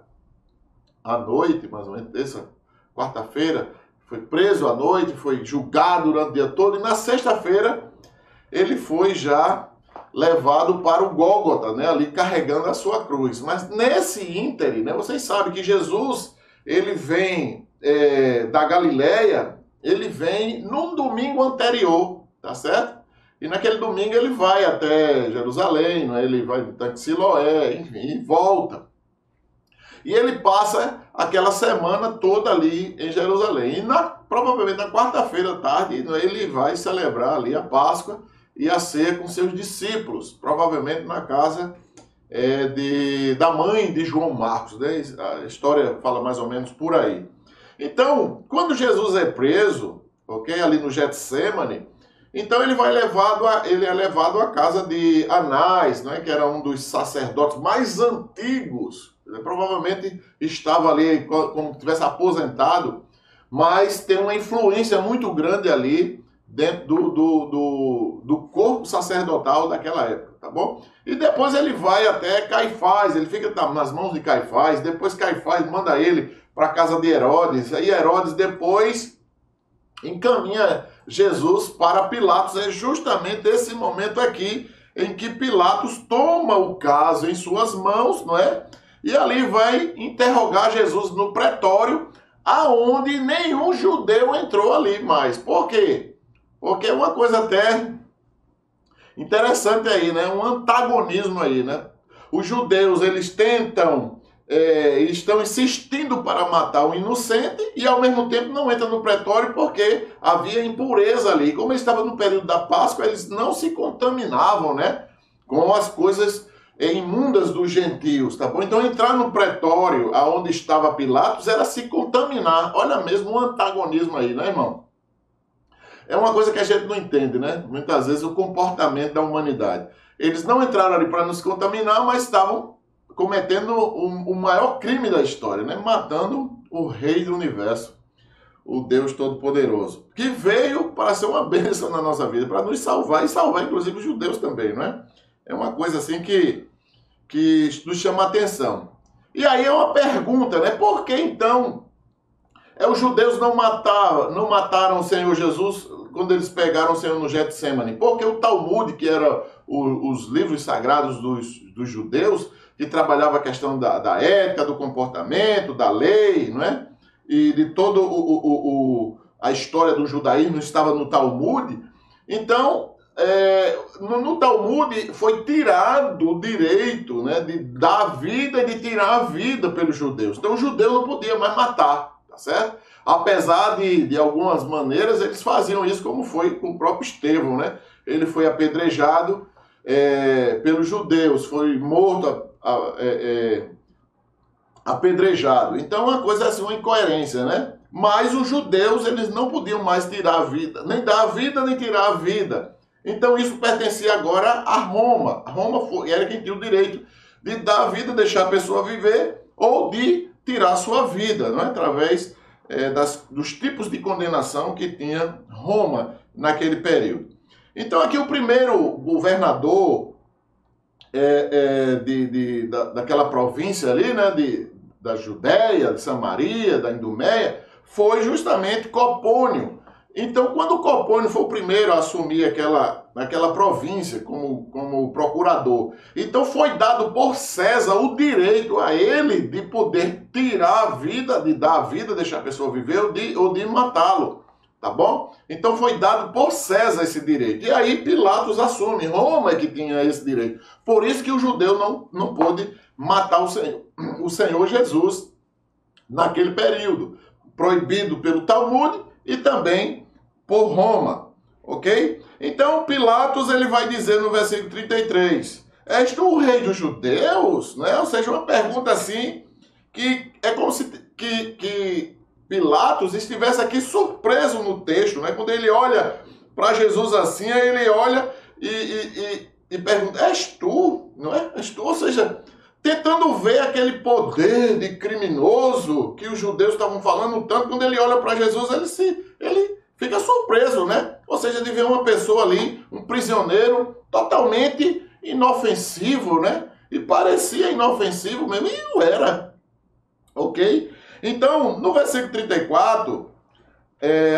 à noite, mais ou menos, essa quarta-feira, foi preso à noite, foi julgado durante o dia todo, e na sexta-feira ele foi já levado para o Gólgota, né, ali carregando a sua cruz. Mas nesse ínterim, né, vocês sabem que Jesus, ele vem da Galileia, ele vem num domingo anterior, tá certo? E naquele domingo ele vai até Jerusalém, né? Ele vai até Siloé, enfim, e volta. E ele passa aquela semana toda ali em Jerusalém. E provavelmente na quarta-feira à tarde, né, ele vai celebrar ali a Páscoa e a ceia com seus discípulos, provavelmente na casa da mãe de João Marcos. Né? A história fala mais ou menos por aí. Então, quando Jesus é preso, ali no Getsemane, então ele é levado à casa de Anás, né, que era um dos sacerdotes mais antigos. Ele provavelmente estava ali como se tivesse aposentado, mas tem uma influência muito grande ali dentro do corpo sacerdotal daquela época, tá bom? E depois ele vai até Caifás, ele fica nas mãos de Caifás, depois Caifás manda ele para a casa de Herodes, aí Herodes depois encaminha Jesus para Pilatos. É justamente esse momento aqui em que Pilatos toma o caso em suas mãos, não é? E ali vai interrogar Jesus no pretório, aonde nenhum judeu entrou ali mais. Por quê? Porque é uma coisa até interessante aí, né? Um antagonismo aí, né? Os judeus, eles estão insistindo para matar o inocente e ao mesmo tempo não entram no pretório porque havia impureza ali. Como eles estavam no período da Páscoa, eles não se contaminavam, né, com as coisas imundas dos gentios, tá bom? Então entrar no pretório aonde estava Pilatos era se contaminar. Olha mesmo o antagonismo aí, né, irmão? É uma coisa que a gente não entende, né? Muitas vezes o comportamento da humanidade. Eles não entraram ali para nos contaminar, mas estavam cometendo o maior crime da história, né? Matando o rei do universo, o Deus Todo-Poderoso, que veio para ser uma bênção na nossa vida, para nos salvar, e salvar inclusive os judeus também, não é? É uma coisa assim que nos chama a atenção. E aí é uma pergunta, né? Por que então os judeus não mataram o Senhor Jesus quando eles pegaram o Senhor no Getsemane? Porque o Talmud, que era os livros sagrados dos judeus, que trabalhava a questão da ética, do comportamento, da lei, não é? E de toda a história do judaísmo estava no Talmud. Então, no Talmud foi tirado o direito, né, de dar vida e de tirar a vida pelos judeus. Então, o judeu não podia mais matar, tá certo? Apesar de algumas maneiras, eles faziam isso, como foi com o próprio Estevão, né? Ele foi apedrejado pelos judeus, foi morto, apedrejado. Então, uma coisa assim, uma incoerência, né? Mas os judeus, eles não podiam mais tirar a vida, nem dar a vida, nem tirar a vida. Então, isso pertencia agora a Roma. A Roma era quem tinha o direito de dar a vida, deixar a pessoa viver, ou de tirar a sua vida, não é? Através dos tipos de condenação que tinha Roma naquele período. Então, aqui o primeiro governador daquela província ali, né, da Judéia, de Samaria, da Idumeia, foi justamente Copônio. Então, quando Copônio foi o primeiro a assumir aquela província como procurador, então foi dado por César o direito a ele de poder tirar a vida, de dar a vida, deixar a pessoa viver ou de matá-lo, tá bom? Então foi dado por César esse direito. E aí Pilatos assume, Roma é que tinha esse direito. Por isso que o judeu não pôde matar o Senhor Jesus naquele período, proibido pelo Talmud e também por Roma, ok? Então Pilatos, ele vai dizer no versículo 33, és tu o rei dos judeus? Né? Ou seja, uma pergunta assim, que é como se que Pilatos estivesse aqui surpreso no texto, né? Quando ele olha para Jesus assim, aí ele olha e pergunta, és tu? Não é? És tu? Ou seja, tentando ver aquele poder de criminoso que os judeus estavam falando tanto, quando ele olha para Jesus, ele fica surpreso, né? Ou seja, de ver uma pessoa ali, um prisioneiro totalmente inofensivo, né? E parecia inofensivo mesmo, e não era, ok? Então, no versículo 34,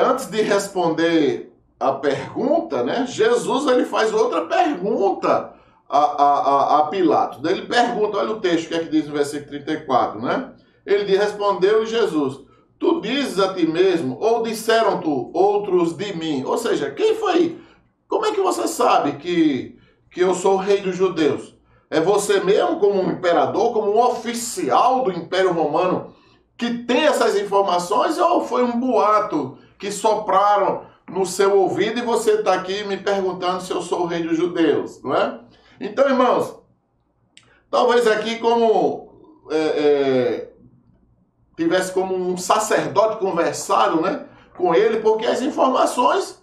antes de responder a pergunta, né? Jesus, ele faz outra pergunta a Pilatos. Ele pergunta, olha o texto, o que é que diz no versículo 34, né? Ele respondeu Jesus, tu dizes a ti mesmo, ou disseram tu outros de mim? Ou seja, quem foi? Como é que você sabe que eu sou o rei dos judeus? É você mesmo como um imperador, como um oficial do Império Romano que tem essas informações, ou foi um boato que sopraram no seu ouvido e você está aqui me perguntando se eu sou o rei dos judeus, não é? Então, irmãos, talvez aqui como tivesse como um sacerdote conversado, né, com ele, porque as informações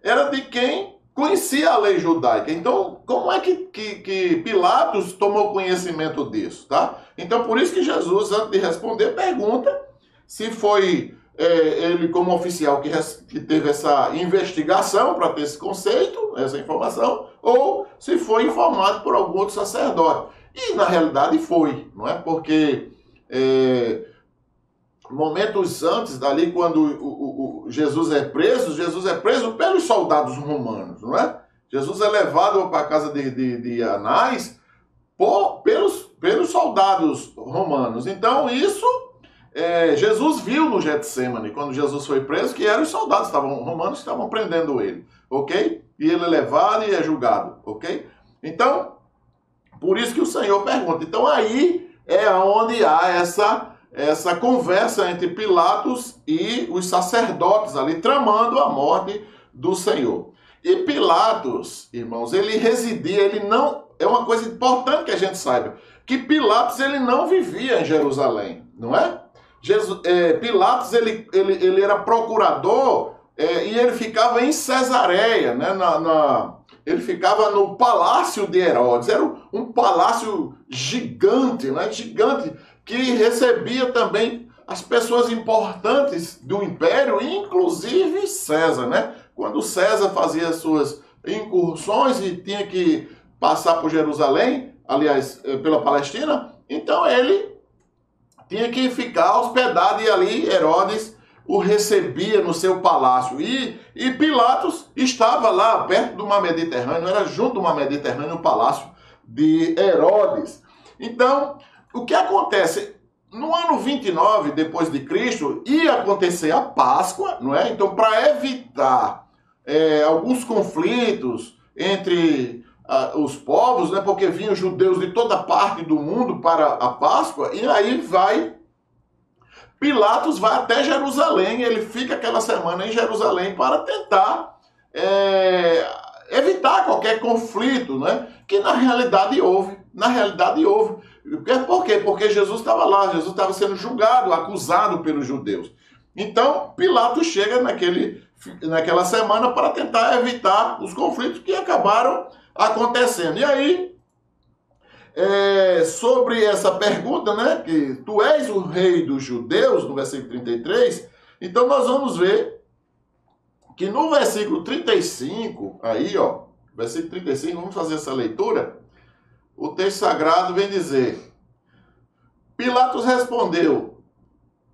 eram de quem conhecia a lei judaica. Então, como é que Pilatos tomou conhecimento disso, tá? Então, por isso que Jesus, antes de responder, pergunta se foi ele como oficial que teve essa investigação para ter esse conceito, essa informação, ou se foi informado por algum outro sacerdote. E, na realidade, foi, não é? Porque momentos antes dali, quando Jesus é preso pelos soldados romanos, não é? Jesus é levado para a casa de Anás pelos soldados romanos. Então isso, Jesus viu no Getsêmani, quando Jesus foi preso, que eram os soldados romanos que estavam prendendo ele, ok? E ele é levado e é julgado, ok? Então, por isso que o Senhor pergunta. Então aí é onde há essa conversa entre Pilatos e os sacerdotes ali, tramando a morte do Senhor. E Pilatos, irmãos, ele residia, ele não... É uma coisa importante que a gente saiba, que Pilatos, ele não vivia em Jerusalém, não é? Pilatos, ele era procurador e ele ficava em Cesareia, né? Ele ficava no palácio de Herodes. Era um palácio gigante, né? Gigante, que recebia também as pessoas importantes do império, inclusive César, né? Quando César fazia suas incursões e tinha que passar por Jerusalém, aliás, pela Palestina, então ele tinha que ficar hospedado e ali Herodes o recebia no seu palácio. E Pilatos estava lá perto do Mar Mediterrâneo, era junto do Mar Mediterrâneo, o palácio de Herodes. Então, o que acontece? No ano 29 depois de Cristo, ia acontecer a Páscoa, não é? Então, para evitar alguns conflitos entre os povos, né? Porque vinham judeus de toda parte do mundo para a Páscoa, e aí Pilatos vai até Jerusalém, ele fica aquela semana em Jerusalém para tentar evitar qualquer conflito, né? Que na realidade houve. Por quê? Porque Jesus estava lá, Jesus estava sendo julgado, acusado pelos judeus. Então, Pilatos chega naquela semana para tentar evitar os conflitos que acabaram acontecendo. E aí, sobre essa pergunta, né, que tu és o rei dos judeus, no versículo 33, então nós vamos ver que no versículo 35, aí, ó, versículo 35, vamos fazer essa leitura, o texto sagrado vem dizer: Pilatos respondeu: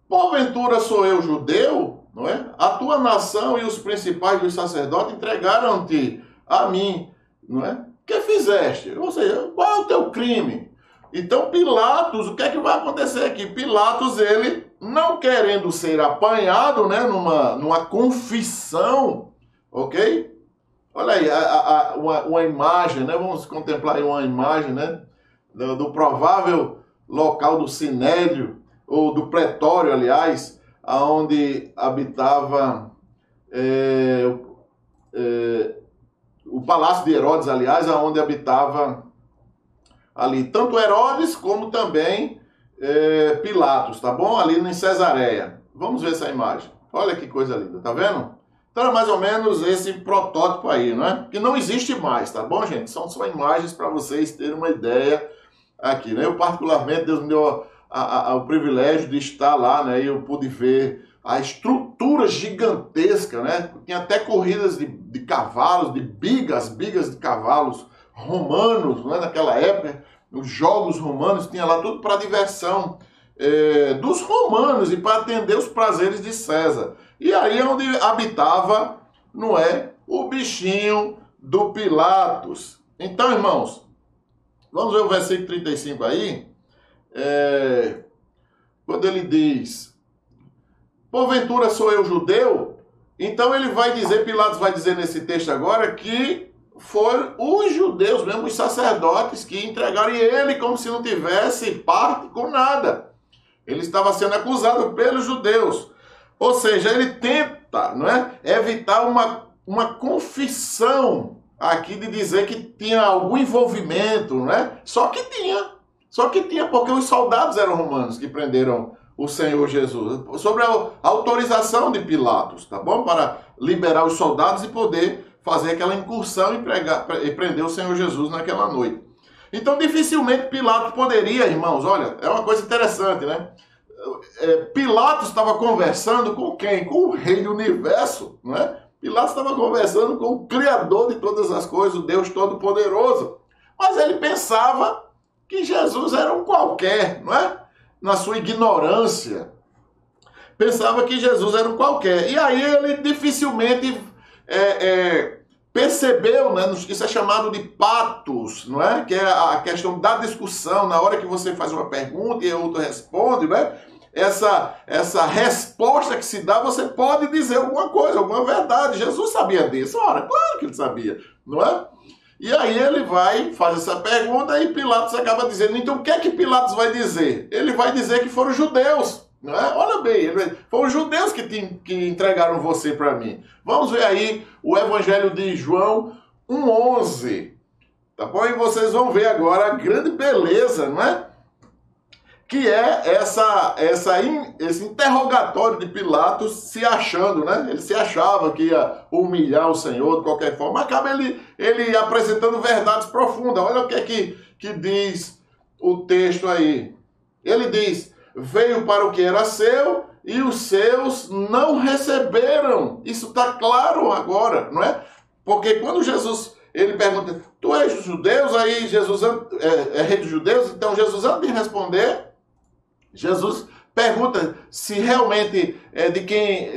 porventura sou eu judeu? Não é? A tua nação e os principais dos sacerdotes entregaram-te a mim, não é? Que fizeste? Ou seja, qual é o teu crime? Então Pilatos, o que é que vai acontecer aqui? Pilatos, ele, não querendo ser apanhado, né, numa confissão, ok? Olha aí, uma imagem, né? Vamos contemplar aí uma imagem, né, do provável local do Sinédrio, ou do Pretório, aliás, onde habitava o palácio de Herodes, aliás, onde habitava ali tanto Herodes como também Pilatos, tá bom? Ali em Cesareia. Vamos ver essa imagem. Olha que coisa linda, tá vendo? Então é mais ou menos esse protótipo aí, né? Que não existe mais, tá bom, gente? São só imagens para vocês terem uma ideia aqui, né? Eu, particularmente, Deus me deu o privilégio de estar lá, né? E eu pude ver a estrutura gigantesca, né? Tinha até corridas de cavalos, bigas de cavalos romanos, né? Naquela época, os jogos romanos, tinha lá tudo para diversão dos romanos e para atender os prazeres de César. E aí é onde habitava, não é, o bichinho do Pilatos. Então, irmãos, vamos ver o versículo 35 aí, quando ele diz: porventura sou eu judeu? Então ele vai dizer, Pilatos vai dizer nesse texto agora, que foram os judeus mesmo, os sacerdotes, que entregaram ele como se não tivesse parte com nada. Ele estava sendo acusado pelos judeus. Ou seja, ele tenta, não é, evitar uma confissão aqui de dizer que tinha algum envolvimento, não é? Só que tinha, porque os soldados eram romanos que prenderam o Senhor Jesus, sobre a autorização de Pilatos, tá bom? Para liberar os soldados e poder fazer aquela incursão e prender o Senhor Jesus naquela noite. Então, dificilmente Pilatos poderia, irmãos, olha, é uma coisa interessante, né? Pilatos estava conversando com quem? Com o rei do universo, não é? Pilatos estava conversando com o Criador de todas as coisas, o Deus Todo-Poderoso. Mas ele pensava que Jesus era um qualquer, não é? Na sua ignorância. pensava que Jesus era um qualquer. E aí ele dificilmente percebeu, né? Isso é chamado de patos, não é? Que é a questão da discussão, na hora que você faz uma pergunta e o outro responde, né? Essa resposta que se dá, você pode dizer alguma coisa, alguma verdade. Jesus sabia disso, ora, claro que ele sabia, não é? E aí ele vai, faz essa pergunta e Pilatos acaba dizendo, então o que é que Pilatos vai dizer? Ele vai dizer que foram os judeus, não é? Olha bem, foram os judeus que entregaram você para mim. Vamos ver aí o Evangelho de João 1,11, tá bom? E vocês vão ver agora a grande beleza, não é? Que é esse interrogatório de Pilatos se achando, né? Ele se achava que ia humilhar o Senhor de qualquer forma. Acaba ele apresentando verdades profundas. Olha o que é que diz o texto aí. Ele diz, veio para o que era seu e os seus não receberam. Isso está claro agora, não é? Porque quando Jesus, ele pergunta, tu és dos judeus? Aí Jesus é rei dos judeus? Então Jesus, antes de responder, Jesus pergunta se realmente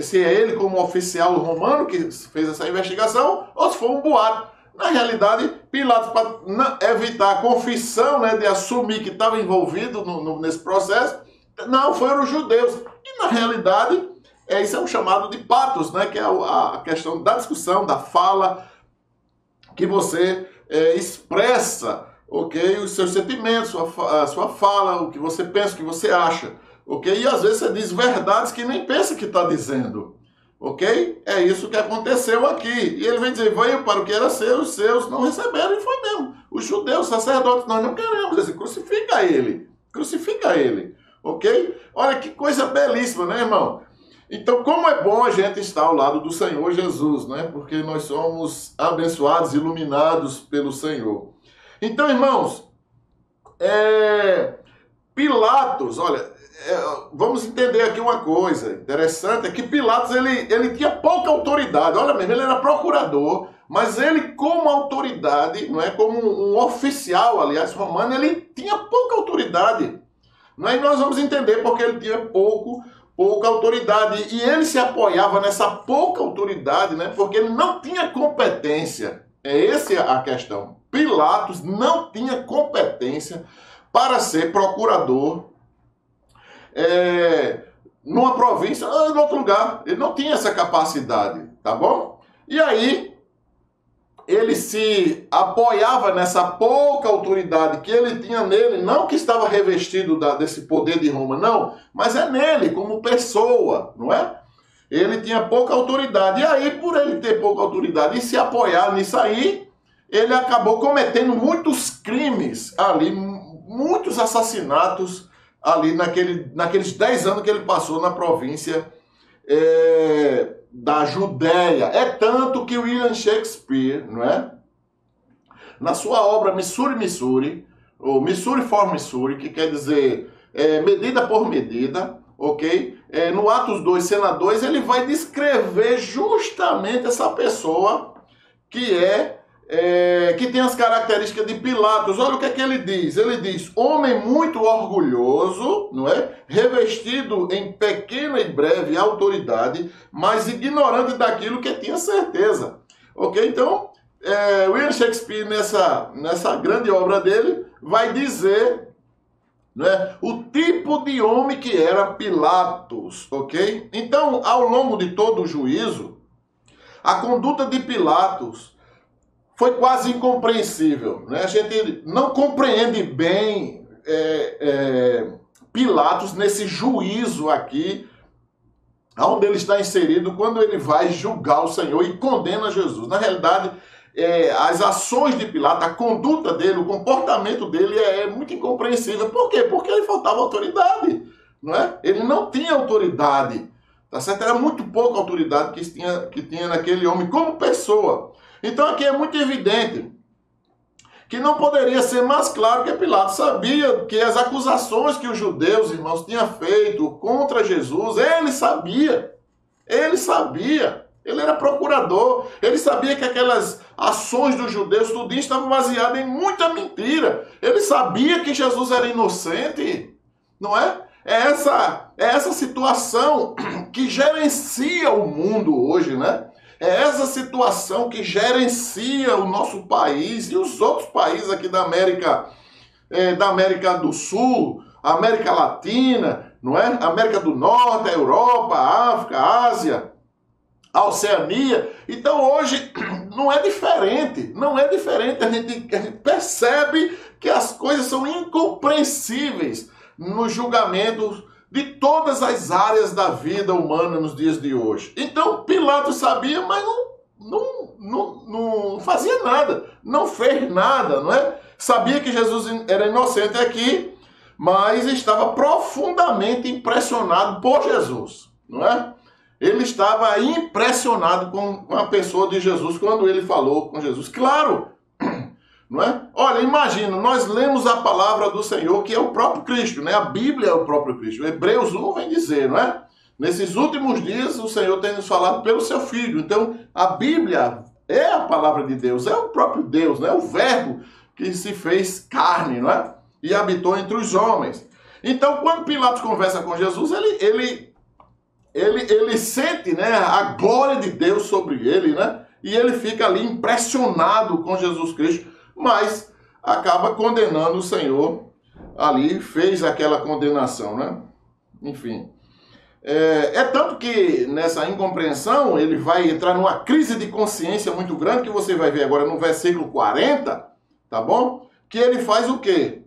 se é ele como oficial romano que fez essa investigação ou se foi um boato. Na realidade, Pilatos, para evitar a confissão, né, de assumir que estava envolvido nesse processo, não, foram os judeus. E na realidade, isso é um chamado de patos, né, que é a questão da discussão, da fala, que você expressa, ok? Os seus sentimentos, a sua fala, o que você pensa, o que você acha, ok? E às vezes você diz verdades que nem pensa que está dizendo, ok? É isso que aconteceu aqui. E ele vem dizer, veio para o que era seu, os seus não receberam, e foi mesmo. Os judeus, os sacerdotes, nós não queremos, assim, crucifica ele, ok? Olha que coisa belíssima, né, irmão? Então, como é bom a gente estar ao lado do Senhor Jesus, né? Porque nós somos abençoados, iluminados pelo Senhor. Então, irmãos, Pilatos, olha, vamos entender aqui uma coisa interessante, é que Pilatos, ele tinha pouca autoridade, olha mesmo, ele era procurador, mas ele como autoridade, não é, como um oficial, aliás, romano, ele tinha pouca autoridade. Não é? E nós vamos entender porque ele tinha pouca autoridade, e ele se apoiava nessa pouca autoridade, né, porque ele não tinha competência. Essa é a questão. Pilatos não tinha competência para ser procurador numa província ou em outro lugar. Ele não tinha essa capacidade, tá bom? E aí, ele se apoiava nessa pouca autoridade que ele tinha nele, não que estava revestido desse poder de Roma, não, mas é nele, como pessoa, não é? Ele tinha pouca autoridade. E aí, por ele ter pouca autoridade e se apoiar nisso aí, ele acabou cometendo muitos crimes ali, muitos assassinatos ali naqueles 10 anos que ele passou na província da Judéia. É tanto que William Shakespeare, não é? Na sua obra Missouri, Missouri, ou Missouri for Missouri, que quer dizer medida por medida, ok? No Atos 2, cena 2, ele vai descrever justamente essa pessoa que tem as características de Pilatos. Olha o que é que ele diz. Ele diz, homem muito orgulhoso, não é? Revestido em pequena e breve autoridade, mas ignorante daquilo que tinha certeza. Ok? Então, William Shakespeare, nessa grande obra dele, vai dizer, né, o tipo de homem que era Pilatos, ok? Então, ao longo de todo o juízo, a conduta de Pilatos foi quase incompreensível, né? A gente não compreende bem Pilatos nesse juízo aqui, onde ele está inserido, quando ele vai julgar o Senhor e condena Jesus. Na realidade, as ações de Pilatos, a conduta dele, o comportamento dele é muito incompreensível. Por quê? Porque ele faltava autoridade, não é? Ele não tinha autoridade, tá certo? Era muito pouca autoridade que tinha naquele homem como pessoa. Então aqui é muito evidente que não poderia ser mais claro que Pilatos sabia que as acusações que os judeus, irmãos, tinham feito contra Jesus, ele sabia, ele era procurador, ele sabia que aquelas ações dos judeus tudinho estavam baseadas em muita mentira, ele sabia que Jesus era inocente, não é? É essa situação que gerencia o mundo hoje, né? É essa situação que gerencia o nosso país e os outros países aqui da América do Sul, América Latina, não é? América do Norte, a Europa, a África, a Ásia, a Oceania. Então hoje não é diferente, a gente percebe que as coisas são incompreensíveis nos julgamentos de todas as áreas da vida humana nos dias de hoje. Então Pilatos sabia, mas não fazia nada, não fez nada, não é? Sabia que Jesus era inocente aqui, mas estava profundamente impressionado por Jesus, não é? Ele estava impressionado com a pessoa de Jesus quando ele falou com Jesus. Claro, não é? Olha, imagina, nós lemos a palavra do Senhor, que é o próprio Cristo, né? A Bíblia é o próprio Cristo. Hebreus 1 vem dizer, não é? Nesses últimos dias, o Senhor tem nos falado pelo seu Filho. Então, a Bíblia é a palavra de Deus, é o próprio Deus, né? O Verbo que se fez carne, não é? E habitou entre os homens. Então, quando Pilatos conversa com Jesus, ele sente, né, a glória de Deus sobre ele, né? E ele fica ali impressionado com Jesus Cristo, mas acaba condenando o Senhor ali, fez aquela condenação, né? Enfim. É tanto que nessa incompreensão ele vai entrar numa crise de consciência muito grande, que você vai ver agora no versículo 40, tá bom? Que ele faz o quê?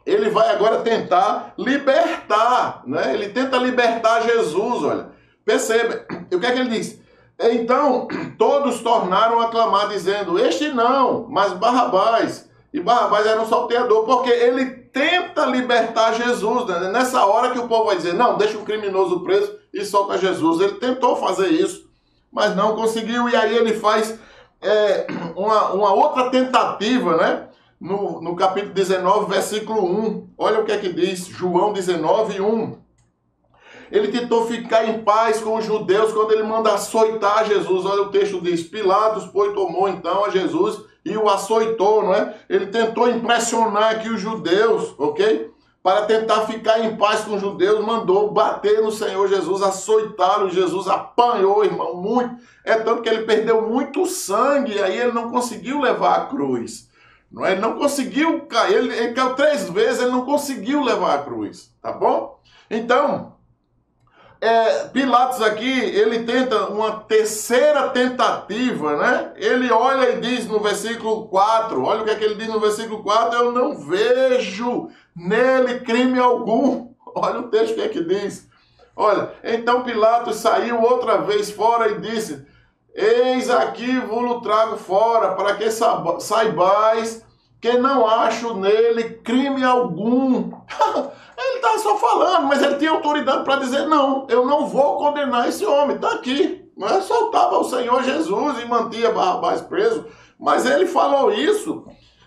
Ele vai agora tentar libertar, né? Ele tenta libertar Jesus, olha. Perceba, o que é que ele diz? Então, todos tornaram a clamar, dizendo, este não, mas Barrabás. E Barrabás era um salteador, porque ele tenta libertar Jesus, né? Nessa hora que o povo vai dizer, não, deixa o criminoso preso e solta Jesus. Ele tentou fazer isso, mas não conseguiu. E aí ele faz uma outra tentativa, né? No capítulo 19, versículo 1. Olha o que é que diz, João 19, 1. Ele tentou ficar em paz com os judeus quando ele manda açoitar Jesus. Olha o texto diz, Pilatos, pois, tomou então a Jesus e o açoitou, não é? Ele tentou impressionar aqui os judeus, ok? Para tentar ficar em paz com os judeus, mandou bater no Senhor Jesus, açoitá-lo. Jesus apanhou, irmão, muito. É tanto que ele perdeu muito sangue, e aí ele não conseguiu levar a cruz. Não é? Ele não conseguiu cair, ele caiu 3 vezes, ele não conseguiu levar a cruz, tá bom? Então, Pilatos aqui, ele tenta uma terceira tentativa, né? Ele olha e diz no versículo 4, olha o que é que ele diz no versículo 4, eu não vejo nele crime algum. Olha o texto que é que diz. Olha, então Pilatos saiu outra vez fora e disse, eis aqui vos trago fora, para que saibais que não acho nele crime algum. Ele estava só falando, mas ele tinha autoridade para dizer, não, eu não vou condenar esse homem, está aqui. Mas soltava o Senhor Jesus e mantinha Barrabás preso. Mas ele falou isso,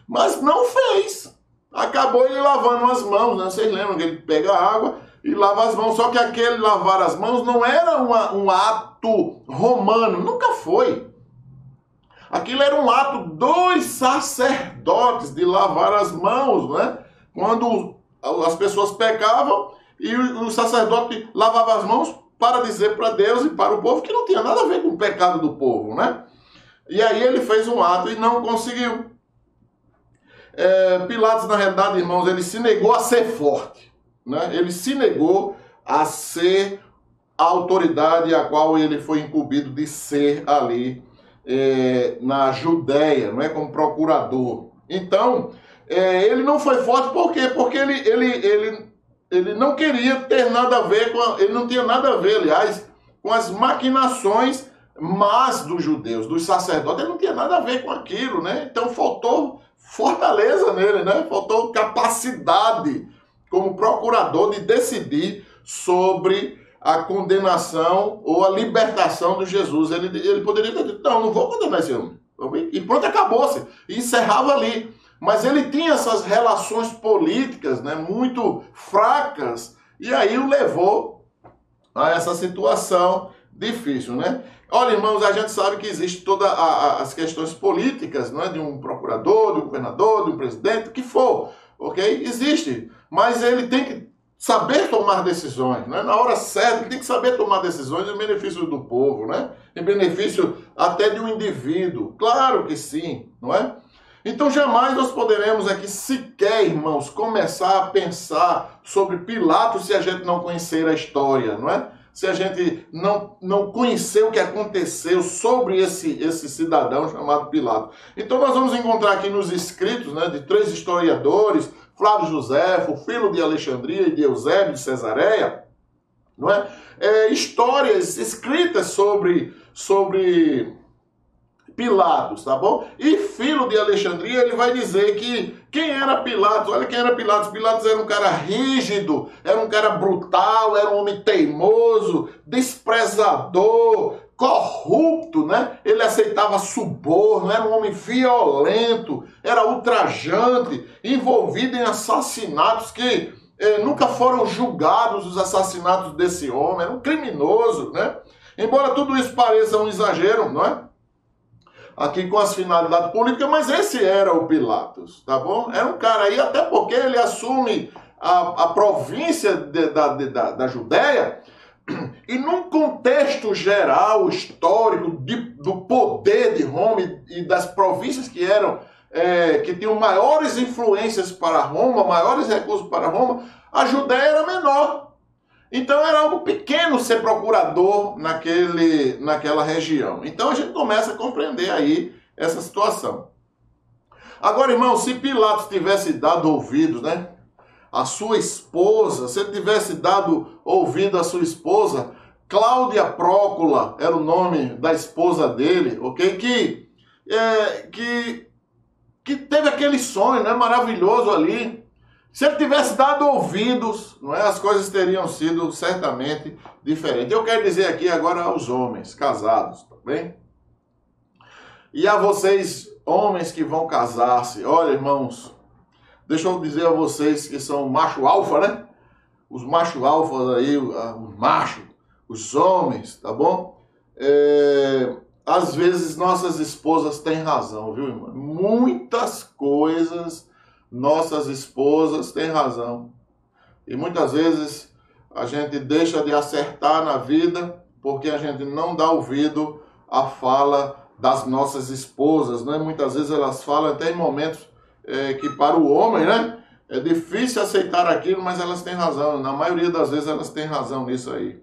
mas não fez. Acabou ele lavando as mãos, né? Vocês lembram que ele pega a água e lava as mãos, só que aquele lavar as mãos não era um ato romano, nunca foi. Aquilo era um ato dos sacerdotes de lavar as mãos, né? Quando as pessoas pecavam e o sacerdote lavava as mãos para dizer para Deus e para o povo que não tinha nada a ver com o pecado do povo, né? E aí ele fez um ato e não conseguiu. Pilatos, na realidade, irmãos, ele se negou a ser forte, né? Ele se negou a ser a autoridade a qual ele foi incumbido de ser ali na Judéia, não é? Como procurador. Então, ele não foi forte, por quê? Porque ele não queria ter nada a ver ele não tinha nada a ver, aliás, com as maquinações más dos judeus, dos sacerdotes. Ele não tinha nada a ver com aquilo, né? Então faltou fortaleza nele, né? Faltou capacidade como procurador de decidir sobre a condenação ou a libertação de Jesus. Ele poderia ter dito, não vou condenar esse homem. E pronto, acabou-se. E encerrava ali. Mas ele tinha essas relações políticas, né, muito fracas, e aí o levou a essa situação difícil, né? Olha, irmãos, a gente sabe que existe todas as questões políticas, né, de um procurador, de um governador, de um presidente, o que for, ok? Existe, mas ele tem que saber tomar decisões, né? Na hora certa, ele tem que saber tomar decisões em benefício do povo, né? Em benefício até de um indivíduo. Claro que sim, não é? Então jamais nós poderemos aqui sequer, irmãos, começar a pensar sobre Pilatos se a gente não conhecer a história, não é? Se a gente não conhecer o que aconteceu sobre esse cidadão chamado Pilatos. Então nós vamos encontrar aqui nos escritos, né, de 3 historiadores, Flávio Josefo, filho de Alexandria e de Eusébio de Cesareia, não é? Histórias escritas sobre Pilatos, tá bom? E filho de Alexandria, ele vai dizer que quem era Pilatos? Olha quem era Pilatos. Pilatos era um cara rígido, era um cara brutal, era um homem teimoso, desprezador, corrupto, né? Ele aceitava suborno, era um homem violento, era ultrajante, envolvido em assassinatos que nunca foram julgados, os assassinatos desse homem, era um criminoso, né? Embora tudo isso pareça um exagero, não é? Aqui com as finalidades políticas, mas esse era o Pilatos, tá bom? Era um cara aí, até porque ele assume a província da Judéia, e num contexto geral, histórico, do poder de Roma e das províncias que tinham maiores influências para Roma, maiores recursos para Roma, a Judéia era menor. Então era algo pequeno ser procurador naquela região. Então a gente começa a compreender aí essa situação. Agora, irmão, se Pilatos tivesse dado ouvidos, né, à sua esposa, se ele tivesse dado ouvido à sua esposa, Cláudia Prócula era o nome da esposa dele, ok? Que teve aquele sonho, né, maravilhoso ali. Se ele tivesse dado ouvidos, não é, as coisas teriam sido certamente diferentes. Eu quero dizer aqui agora aos homens casados, tá bem? E a vocês, homens que vão casar-se, olha, irmãos, deixa eu dizer a vocês que são macho alfa, né? Os macho alfas aí, os machos, os homens, tá bom? Às vezes nossas esposas têm razão, viu, irmão? Muitas coisas nossas esposas têm razão. E muitas vezes a gente deixa de acertar na vida porque a gente não dá ouvido à fala das nossas esposas, né? Muitas vezes elas falam até em momentos que para o homem, né, é difícil aceitar aquilo, mas elas têm razão. Na maioria das vezes elas têm razão nisso aí.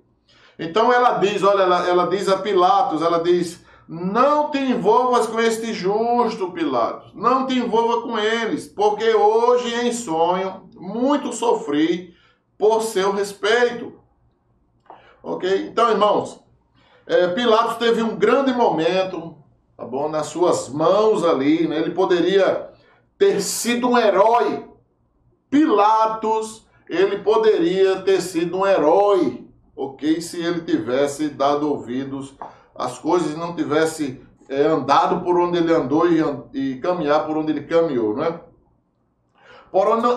Então ela diz, olha, ela diz a Pilatos, ela diz: não te envolvas com este justo, Pilatos. Não te envolva com eles, porque hoje em sonho muito sofri por seu respeito. Ok? Então, irmãos, Pilatos teve um grande momento, tá bom, nas suas mãos ali, né? Ele poderia ter sido um herói. Pilatos, ele poderia ter sido um herói, ok? Se ele tivesse dado ouvidos as coisas, não tivesse andado por onde ele andou e caminhar por onde ele caminhou, né?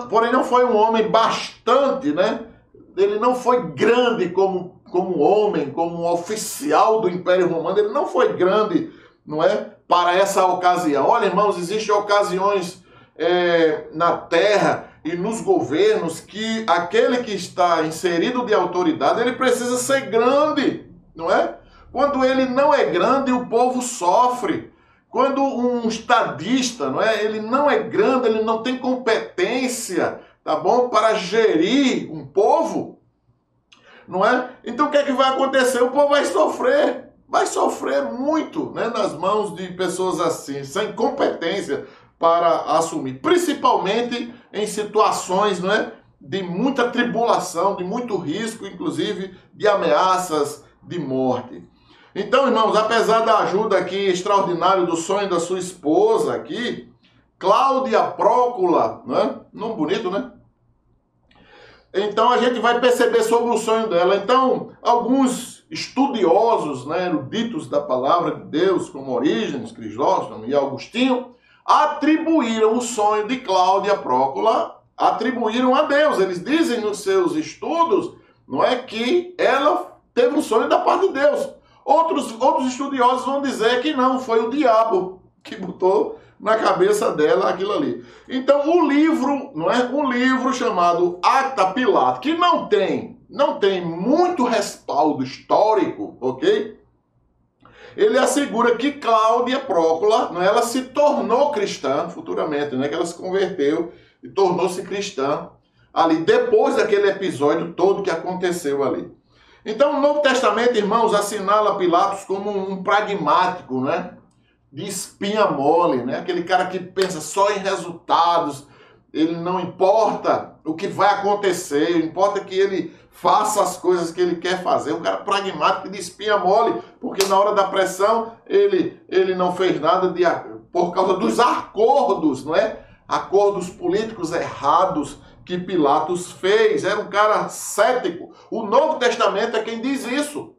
Porém não foi um homem bastante, né? Ele não foi grande como homem, como um oficial do Império Romano. Ele não foi grande, não é? Para essa ocasião. Olha, irmãos, existem ocasiões na terra e nos governos que aquele que está inserido de autoridade, ele precisa ser grande, não é? Quando ele não é grande, o povo sofre. Quando um estadista, não é? Ele não é grande, ele não tem competência, tá bom? Para gerir um povo, não é? Então o que é que vai acontecer? O povo vai sofrer muito, né? Nas mãos de pessoas assim, sem competência para assumir. Principalmente em situações, não é? De muita tribulação, de muito risco, inclusive de ameaças de morte. Então, irmãos, apesar da ajuda aqui extraordinária do sonho da sua esposa aqui, Cláudia Prócula, não é? Nome bonito, né? Então a gente vai perceber sobre o sonho dela. Então, alguns estudiosos, né, eruditos da palavra de Deus, como Orígenes, Crisóstomo e Agostinho, atribuíram o sonho de Cláudia Prócula, atribuíram a Deus. Eles dizem nos seus estudos, não é, que ela teve um sonho da parte de Deus. Outros estudiosos vão dizer que não, foi o diabo que botou na cabeça dela aquilo ali. Então o livro, não é? Um livro chamado Acta Pilato, que não tem muito respaldo histórico, ok? Ele assegura que Cláudia Prócula, não é? Ela se tornou cristã futuramente, não é? Que ela se converteu e tornou-se cristã ali, depois daquele episódio todo que aconteceu ali. Então o Novo Testamento, irmãos, assinala Pilatos como um pragmático, né? De espinha mole, né? Aquele cara que pensa só em resultados, ele não importa o que vai acontecer, importa que ele faça as coisas que ele quer fazer. Um cara pragmático de espinha mole, porque na hora da pressão ele não fez nada por causa dos acordos, não é? Acordos políticos errados que Pilatos fez. Era um cara cético. O Novo Testamento é quem diz isso,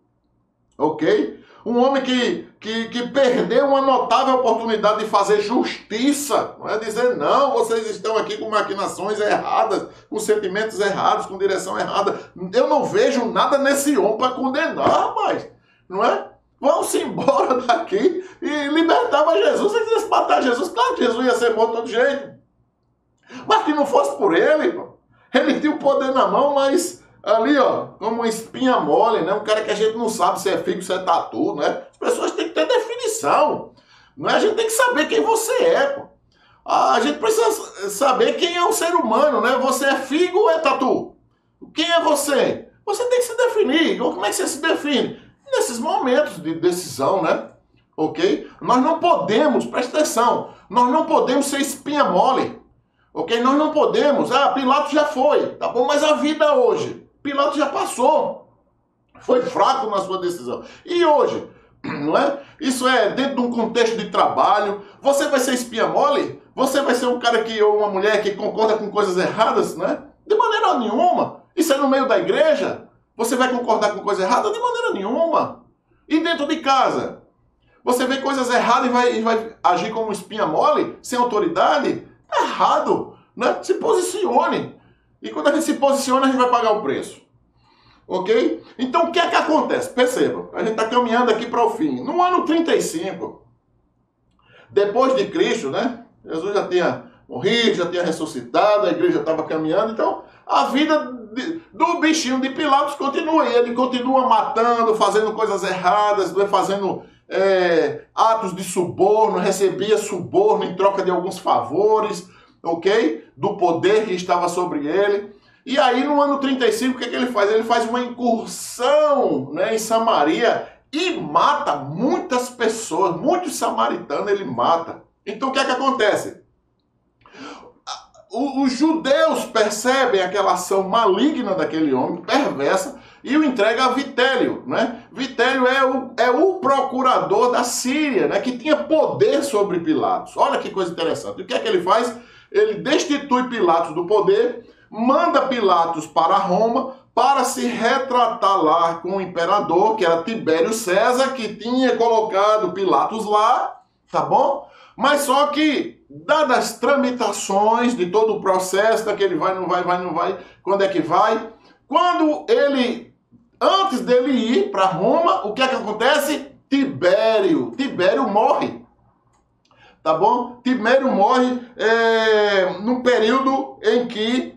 ok? Um homem que perdeu uma notável oportunidade de fazer justiça, não é dizer, não, vocês estão aqui com maquinações erradas, com sentimentos errados, com direção errada. Eu não vejo nada nesse homem para condenar, rapaz, não é? Vão-se embora daqui e libertava Jesus. Se quisesse matar Jesus, claro que Jesus ia ser morto de todo jeito. Mas que não fosse por ele, ele tinha o poder na mão, mas ali, ó, como uma espinha mole, né? Um cara que a gente não sabe se é figo, se é tatu, né? As pessoas têm que ter definição, não é? A gente tem que saber quem você é, pô. A gente precisa saber quem é o ser humano, né? Você é figo ou é tatu? Quem é você? Você tem que se definir. Como é que você se define? Nesses momentos de decisão, né? Ok? Nós não podemos, presta atenção, nós não podemos ser espinha mole. Ok? Nós não podemos. Pilatos já foi, tá bom? Mas a vida hoje, Pilatos já passou. Foi fraco na sua decisão. E hoje, não é? Isso é dentro de um contexto de trabalho. Você vai ser espinha mole? Você vai ser um cara ou uma mulher que concorda com coisas erradas, né? De maneira nenhuma. Isso é no meio da igreja? Você vai concordar com coisa errada? De maneira nenhuma. E dentro de casa? Você vê coisas erradas e vai agir como espinha mole? Sem autoridade? Tá errado, né? Se posicione. E quando a gente se posiciona, a gente vai pagar o preço. Ok? Então, o que é que acontece? Perceba, a gente está caminhando aqui para o fim. No ano 35, depois de Cristo, né? Jesus já tinha morrido, já tinha ressuscitado, a igreja estava caminhando. Então, a vida do bichinho de Pilatos continua. E ele continua matando, fazendo coisas erradas, fazendo atos de suborno, recebia suborno em troca de alguns favores, ok? Do poder que estava sobre ele. E aí no ano 35, o que ele faz? Ele faz uma incursão, né, em Samaria e mata muitas pessoas, muitos samaritanos ele mata. Então o que é que acontece? Os judeus percebem aquela ação maligna daquele homem, perversa, e o entrega a Vitélio, né? Vitélio é o procurador da Síria, né? Que tinha poder sobre Pilatos. Olha que coisa interessante. O que é que ele faz? Ele destitui Pilatos do poder, manda Pilatos para Roma para se retratar lá com o imperador, que era Tibério César, que tinha colocado Pilatos lá, tá bom? Mas só que, dadas as tramitações de todo o processo, daquele vai, não vai, quando é que vai? Quando antes dele ir para Roma, o que é que acontece? Tibério morre. Tá bom? Tibério morre num período em que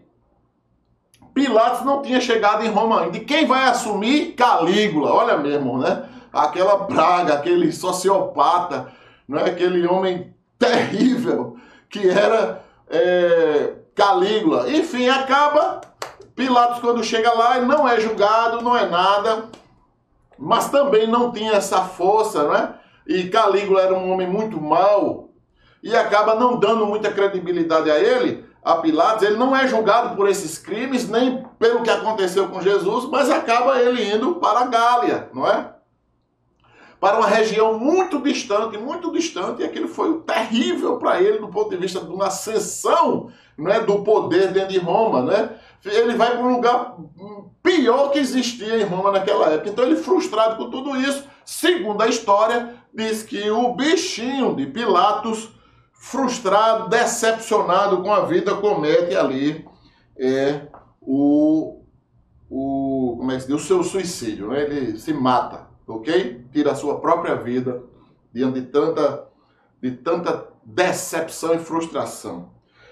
Pilatos não tinha chegado em Roma ainda. E quem vai assumir? Calígula. Olha mesmo, né? Aquela praga, aquele sociopata, né? Aquele homem terrível que era Calígula. Enfim, acaba Pilatos, quando chega lá, ele não é julgado, não é nada, mas também não tinha essa força, né? E Calígula era um homem muito mau e acaba não dando muita credibilidade a ele, a Pilatos. Ele não é julgado por esses crimes, nem pelo que aconteceu com Jesus, mas acaba ele indo para a Gália, não é? Para uma região muito distante, e aquilo foi terrível para ele do ponto de vista de uma ascensão, né, do poder dentro de Roma, né? Ele vai para um lugar pior que existia em Roma naquela época. Então ele, frustrado com tudo isso, segundo a história, diz que o bichinho de Pilatos, frustrado, decepcionado com a vida, comete ali como é que se diz? O seu suicídio, né? Ele se mata, ok? Tira a sua própria vida diante de tanta decepção e frustração.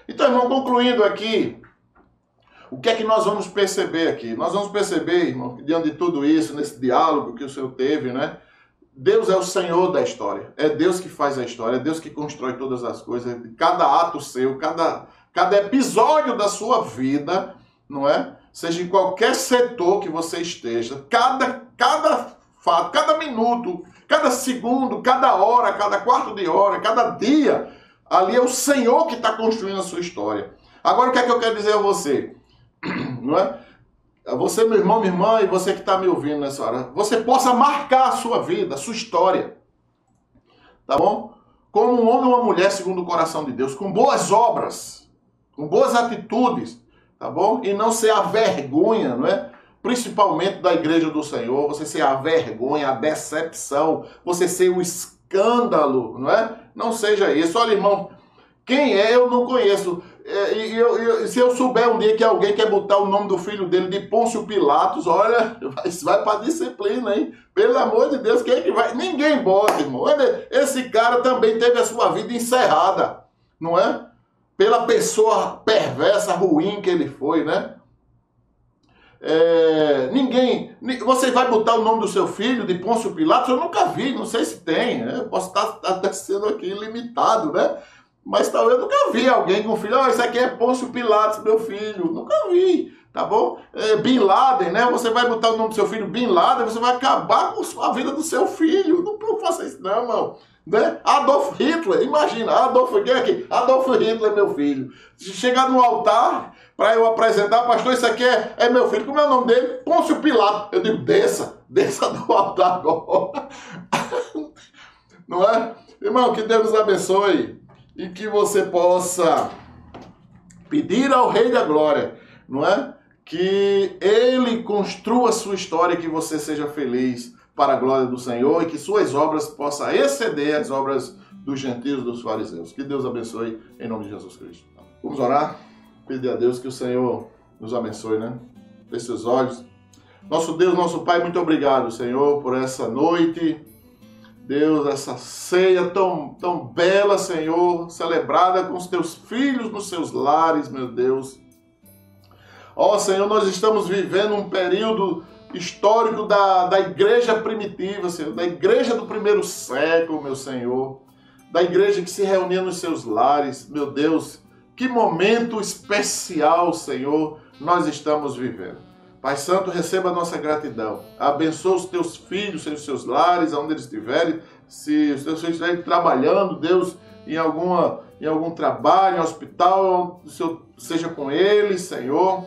Então, irmão, concluindo aqui, o que é que nós vamos perceber aqui? Nós vamos perceber, irmão, diante de tudo isso, nesse diálogo que o Senhor teve, né? Deus é o Senhor da história. É Deus que faz a história, é Deus que constrói todas as coisas. Cada ato seu, cada episódio da sua vida, não é? Seja em qualquer setor que você esteja, cada fato, cada minuto, cada segundo, cada hora, cada quarto de hora, cada dia, ali é o Senhor que está construindo a sua história. Agora, o que é que eu quero dizer a você? Não é? Você, meu irmão, minha irmã, e você que está me ouvindo nessa hora, você possa marcar a sua vida, a sua história, tá bom? Como um homem ou uma mulher segundo o coração de Deus, com boas obras, com boas atitudes, tá bom? E não ser a vergonha, não é? Principalmente da igreja do Senhor, você ser a vergonha, a decepção, você ser o escândalo, não é? Não seja isso. Olha, irmão, quem é eu não conheço. Se eu souber um dia que alguém quer botar o nome do filho dele de Pôncio Pilatos, olha, vai para disciplina, hein? Pelo amor de Deus, quem é que vai? Ninguém bota, irmão. Olha, esse cara também teve a sua vida encerrada, não é? Pela pessoa perversa, ruim que ele foi, né? Você vai botar o nome do seu filho de Pôncio Pilatos? Eu nunca vi, não sei se tem, né? Eu posso estar até sendo aqui limitado, né? Mas talvez eu nunca vi alguém com filho, isso aqui é Pôncio Pilatos, meu filho. Nunca vi, tá bom? Bin Laden, né? Você vai botar o nome do seu filho Bin Laden, você vai acabar com a vida do seu filho. Não faça isso não, irmão. Né? Adolf Hitler, imagina, Adolf Hitler, meu filho. Se chegar no altar para eu apresentar, pastor, isso aqui é meu filho. Como é o nome dele? Pôncio Pilatos. Eu digo, desça do altar agora. Não é? Irmão, que Deus nos abençoe e que você possa pedir ao Rei da Glória, não é? Que Ele construa a sua história e que você seja feliz para a glória do Senhor e que suas obras possam exceder as obras dos gentios, dos fariseus. Que Deus abençoe em nome de Jesus Cristo. Vamos orar? Pedir a Deus que o Senhor nos abençoe, né? Feche seus olhos. Nosso Deus, nosso Pai, muito obrigado, Senhor, por essa noite. Deus, essa ceia tão bela, Senhor, celebrada com os teus filhos nos seus lares, meu Deus. Ó, Senhor, nós estamos vivendo um período histórico da igreja primitiva, Senhor, da igreja do primeiro século, meu Senhor, da igreja que se reunia nos seus lares, meu Deus, que momento especial, Senhor, nós estamos vivendo. Pai Santo, receba a nossa gratidão, abençoa os teus filhos em seus lares, onde eles estiverem, se os teus filhos estiverem trabalhando, Deus, em algum trabalho, em hospital, o Senhor seja com eles, Senhor,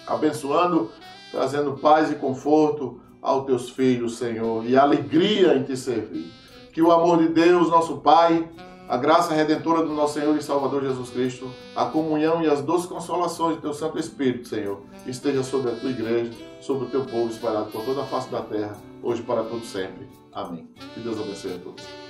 abençoando, trazendo paz e conforto aos teus filhos, Senhor, e alegria em te servir. Que o amor de Deus, nosso Pai, a graça redentora do nosso Senhor e Salvador Jesus Cristo, a comunhão e as doces consolações do teu Santo Espírito, Senhor, esteja sobre a tua igreja, sobre o teu povo espalhado por toda a face da terra, hoje para todo sempre. Amém. Que Deus abençoe a todos.